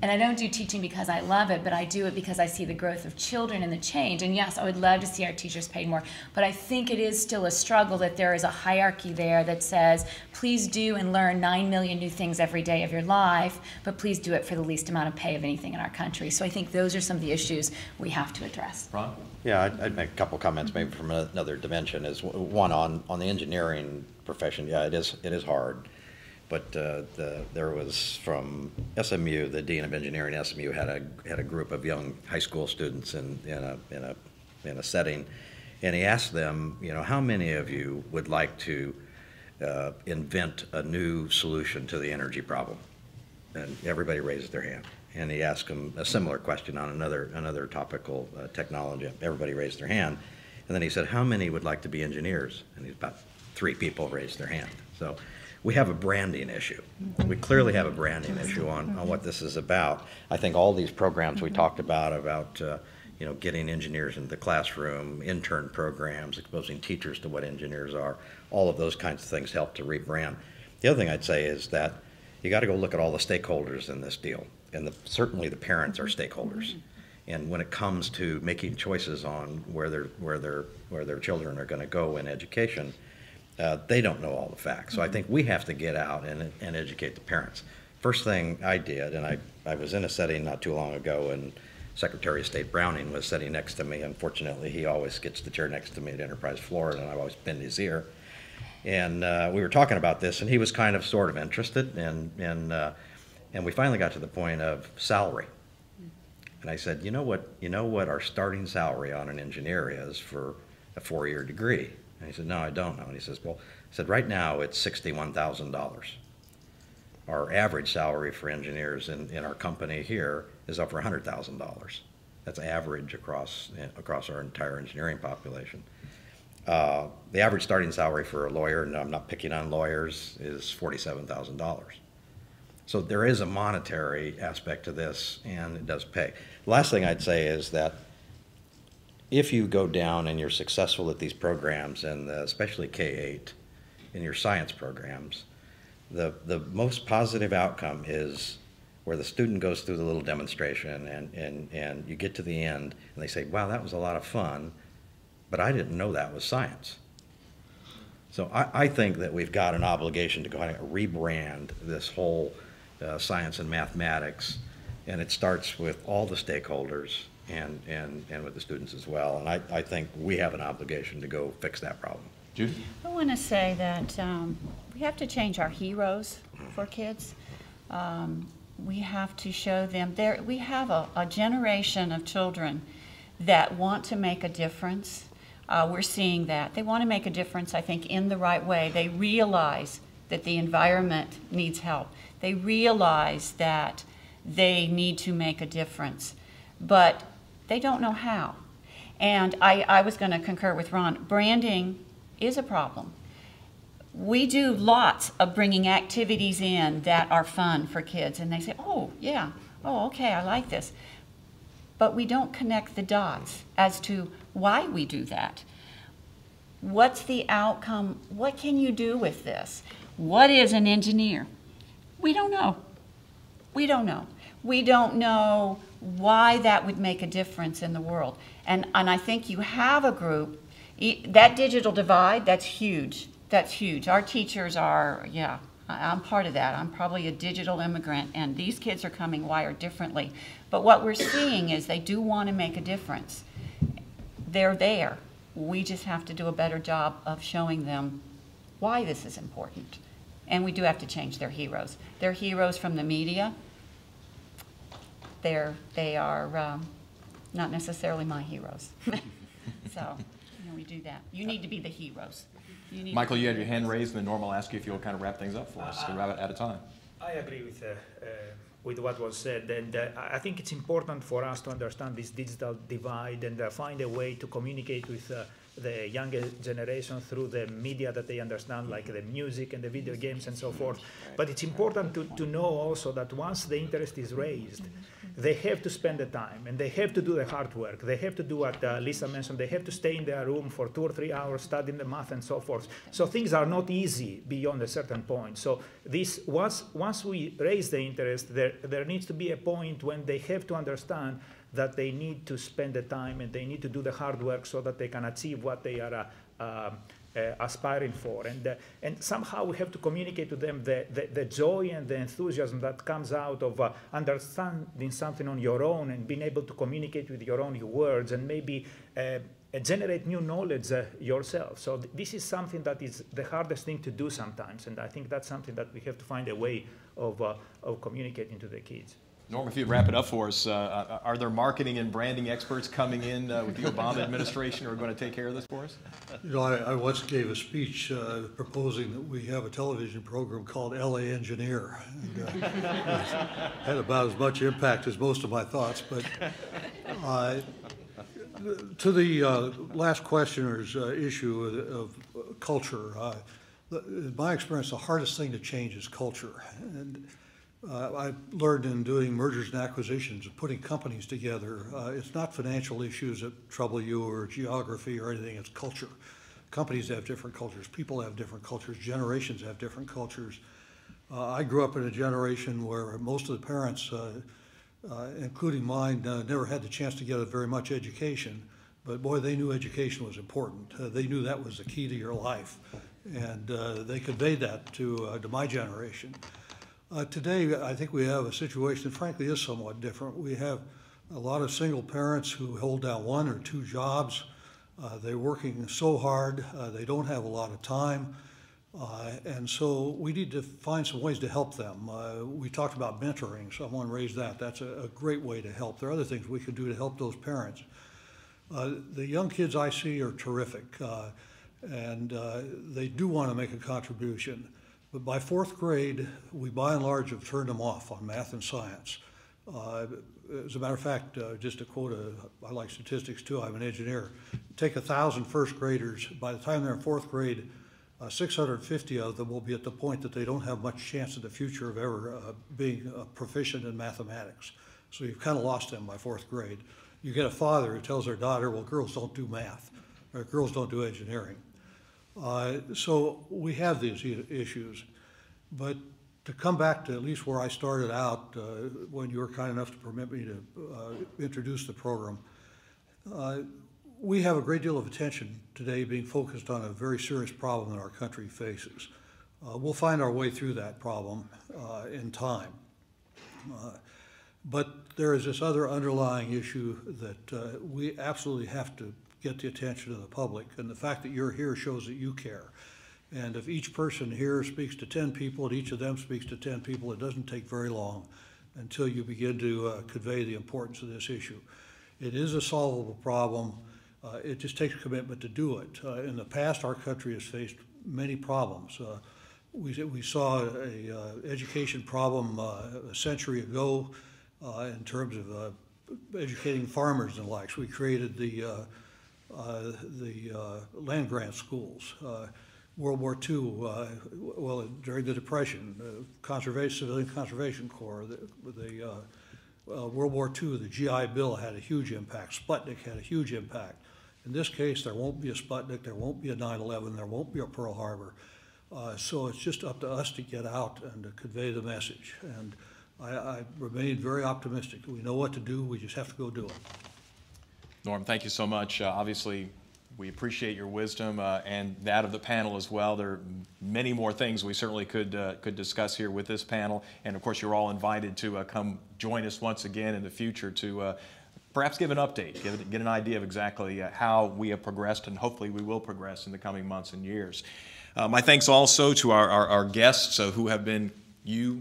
And I don't do teaching because I love it, but I do it because I see the growth of children and the change. And yes, I would love to see our teachers paid more, but I think it is still a struggle that there is a hierarchy there that says, please do and learn 9 million new things every day of your life, but please do it for the least amount of pay of anything in our country. So I think those are some of the issues we have to address. Ron? Yeah, I'd make a couple comments maybe from another dimension. Is one on the engineering profession. Yeah, it is hard. But there was from SMU, the dean of engineering at SMU had a group of young high school students in a setting, and he asked them, how many of you would like to invent a new solution to the energy problem? And everybody raised their hand. And he asked them a similar question on another topical technology. Everybody raised their hand, and then he said, how many would like to be engineers? And about 3 people raised their hand. So we have a branding issue. We clearly have a branding issue on what this is about. I think all these programs we talked about getting engineers into the classroom, intern programs, exposing teachers to what engineers are, all of those kinds of things help to rebrand. The other thing I'd say is that you got to go look at all the stakeholders in this deal, and certainly the parents are stakeholders. And when it comes to making choices on where their children are going to go in education, they don't know all the facts. So I think we have to get out and educate the parents. First thing I did, and I was in a setting not too long ago, and Secretary of State Browning was sitting next to me. Unfortunately, he always gets the chair next to me at Enterprise Florida, and I always bend his ear. And we were talking about this, and he was kind of sort of interested, and we finally got to the point of salary. And I said, you know what our starting salary on an engineer is for a 4-year degree? And he said, no, I don't know. And he says, well, I said, right now it's $61,000. our average salary for engineers in our company here is over $100,000. That's average across our entire engineering population. The average starting salary for a lawyer, and I'm not picking on lawyers, is $47,000. So there is a monetary aspect to this, and it does pay. The last thing I'd say is that if you go down and you're successful at these programs, and especially K-8, in your science programs, the most positive outcome is where the student goes through the little demonstration and you get to the end and they say, wow, that was a lot of fun, but I didn't know that was science. So I think that we've got an obligation to go ahead and rebrand this whole science and mathematics, and it starts with all the stakeholders and with the students as well. And I think we have an obligation to go fix that problem. Judy? I want to say that we have to change our heroes for kids. We have to show them we have a generation of children that want to make a difference. We're seeing that. They want to make a difference, I think, in the right way. They realize that the environment needs help. They realize that they need to make a difference, but they don't know how. And I was going to concur with Ron. Branding is a problem. We do lots of bringing activities in that are fun for kids, and they say, oh, yeah, oh, okay, I like this. But we don't connect the dots as to why we do that. What's the outcome? What can you do with this? What is an engineer? We don't know. We don't know. We don't know why that would make a difference in the world. And I think you have a group, that digital divide, that's huge. That's huge. Our teachers are, yeah, I'm part of that. I'm probably a digital immigrant, and these kids are coming wired differently. But what we're seeing is they do want to make a difference. They're there. We just have to do a better job of showing them why this is important. And we do have to change their heroes. They're heroes from the media. They are not necessarily my heroes. So, we do that. You need to be the heroes. Michael, you had your hand raised, and then Norm will ask you if you'll kind of wrap things up for us. We'll wrap it at a time. I agree with what was said, and I think it's important for us to understand this digital divide and find a way to communicate with the younger generation through the media that they understand, like the music and the video games and so forth. But it's important to know also that once the interest is raised, they have to spend the time, and they have to do the hard work. They have to do what Lisa mentioned. They have to stay in their room for 2 or 3 hours studying the math and so forth. So things are not easy beyond a certain point. So this, once we raise the interest, there needs to be a point when they have to understand that they need to spend the time and they need to do the hard work so that they can achieve what they are aspiring for. And somehow we have to communicate to them the joy and the enthusiasm that comes out of understanding something on your own and being able to communicate with your own words and maybe generate new knowledge yourself. So this is something that is the hardest thing to do sometimes, and I think that's something that we have to find a way of communicating to the kids. Norm, if you'd wrap it up for us, are there marketing and branding experts coming in with the Obama administration who are going to take care of this for us? You know, I once gave a speech proposing that we have a television program called LA Engineer. And, had about as much impact as most of my thoughts. But to the last questioner's issue of culture, in my experience, the hardest thing to change is culture. And I learned in doing mergers and acquisitions, putting companies together, it's not financial issues that trouble you or geography or anything, it's culture. Companies have different cultures, people have different cultures, generations have different cultures. I grew up in a generation where most of the parents, including mine, never had the chance to get very much education, but boy, they knew education was important. They knew that was the key to your life, and they conveyed that to my generation. Today, I think we have a situation that frankly is somewhat different. We have a lot of single parents who hold down 1 or 2 jobs. They're working so hard, they don't have a lot of time. And so we need to find some ways to help them. We talked about mentoring, someone raised that. That's a great way to help. There are other things we can do to help those parents. The young kids I see are terrific, and they do want to make a contribution. But by fourth grade, we by and large have turned them off on math and science. As a matter of fact, just to quote, I like statistics too, I'm an engineer. Take 1,000 first graders, by the time they're in fourth grade, 650 of them will be at the point that they don't have much chance in the future of ever being proficient in mathematics. So you've kind of lost them by fourth grade. You get a father who tells their daughter, well, girls don't do math, or girls don't do engineering. So we have these issues, but to come back to at least where I started out when you were kind enough to permit me to introduce the program, we have a great deal of attention today being focused on a very serious problem that our country faces. We'll find our way through that problem in time. But there is this other underlying issue that we absolutely have to get the attention of the public, and the fact that you're here shows that you care. And if each person here speaks to 10 people and each of them speaks to 10 people, it doesn't take very long until you begin to convey the importance of this issue. It is a solvable problem. It just takes commitment to do it. In the past, our country has faced many problems. We saw an education problem a century ago in terms of educating farmers and the likes. We created the land grant schools. World War II, well, during the Depression, Civilian Conservation Corps, World War II, the GI Bill had a huge impact. Sputnik had a huge impact. In this case, there won't be a Sputnik, there won't be a 9/11, there won't be a Pearl Harbor. So it's just up to us to get out and to convey the message. And I remain very optimistic. We know what to do, we just have to go do it. Norm, thank you so much. Obviously, we appreciate your wisdom and that of the panel as well. There are many more things we certainly could discuss here with this panel. And of course, you're all invited to come join us once again in the future to perhaps give an update, get an idea of exactly how we have progressed, and hopefully we will progress in the coming months and years. My thanks also to our guests who have been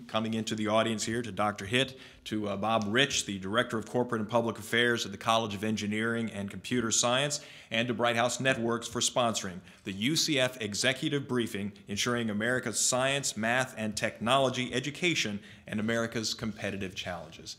coming into the audience here, to Dr. Hitt, to Bob Rich, the Director of Corporate and Public Affairs at the College of Engineering and Computer Science, and to Bright House Networks for sponsoring the UCF Executive Briefing, ensuring America's science, math, and technology education and America's competitive challenges.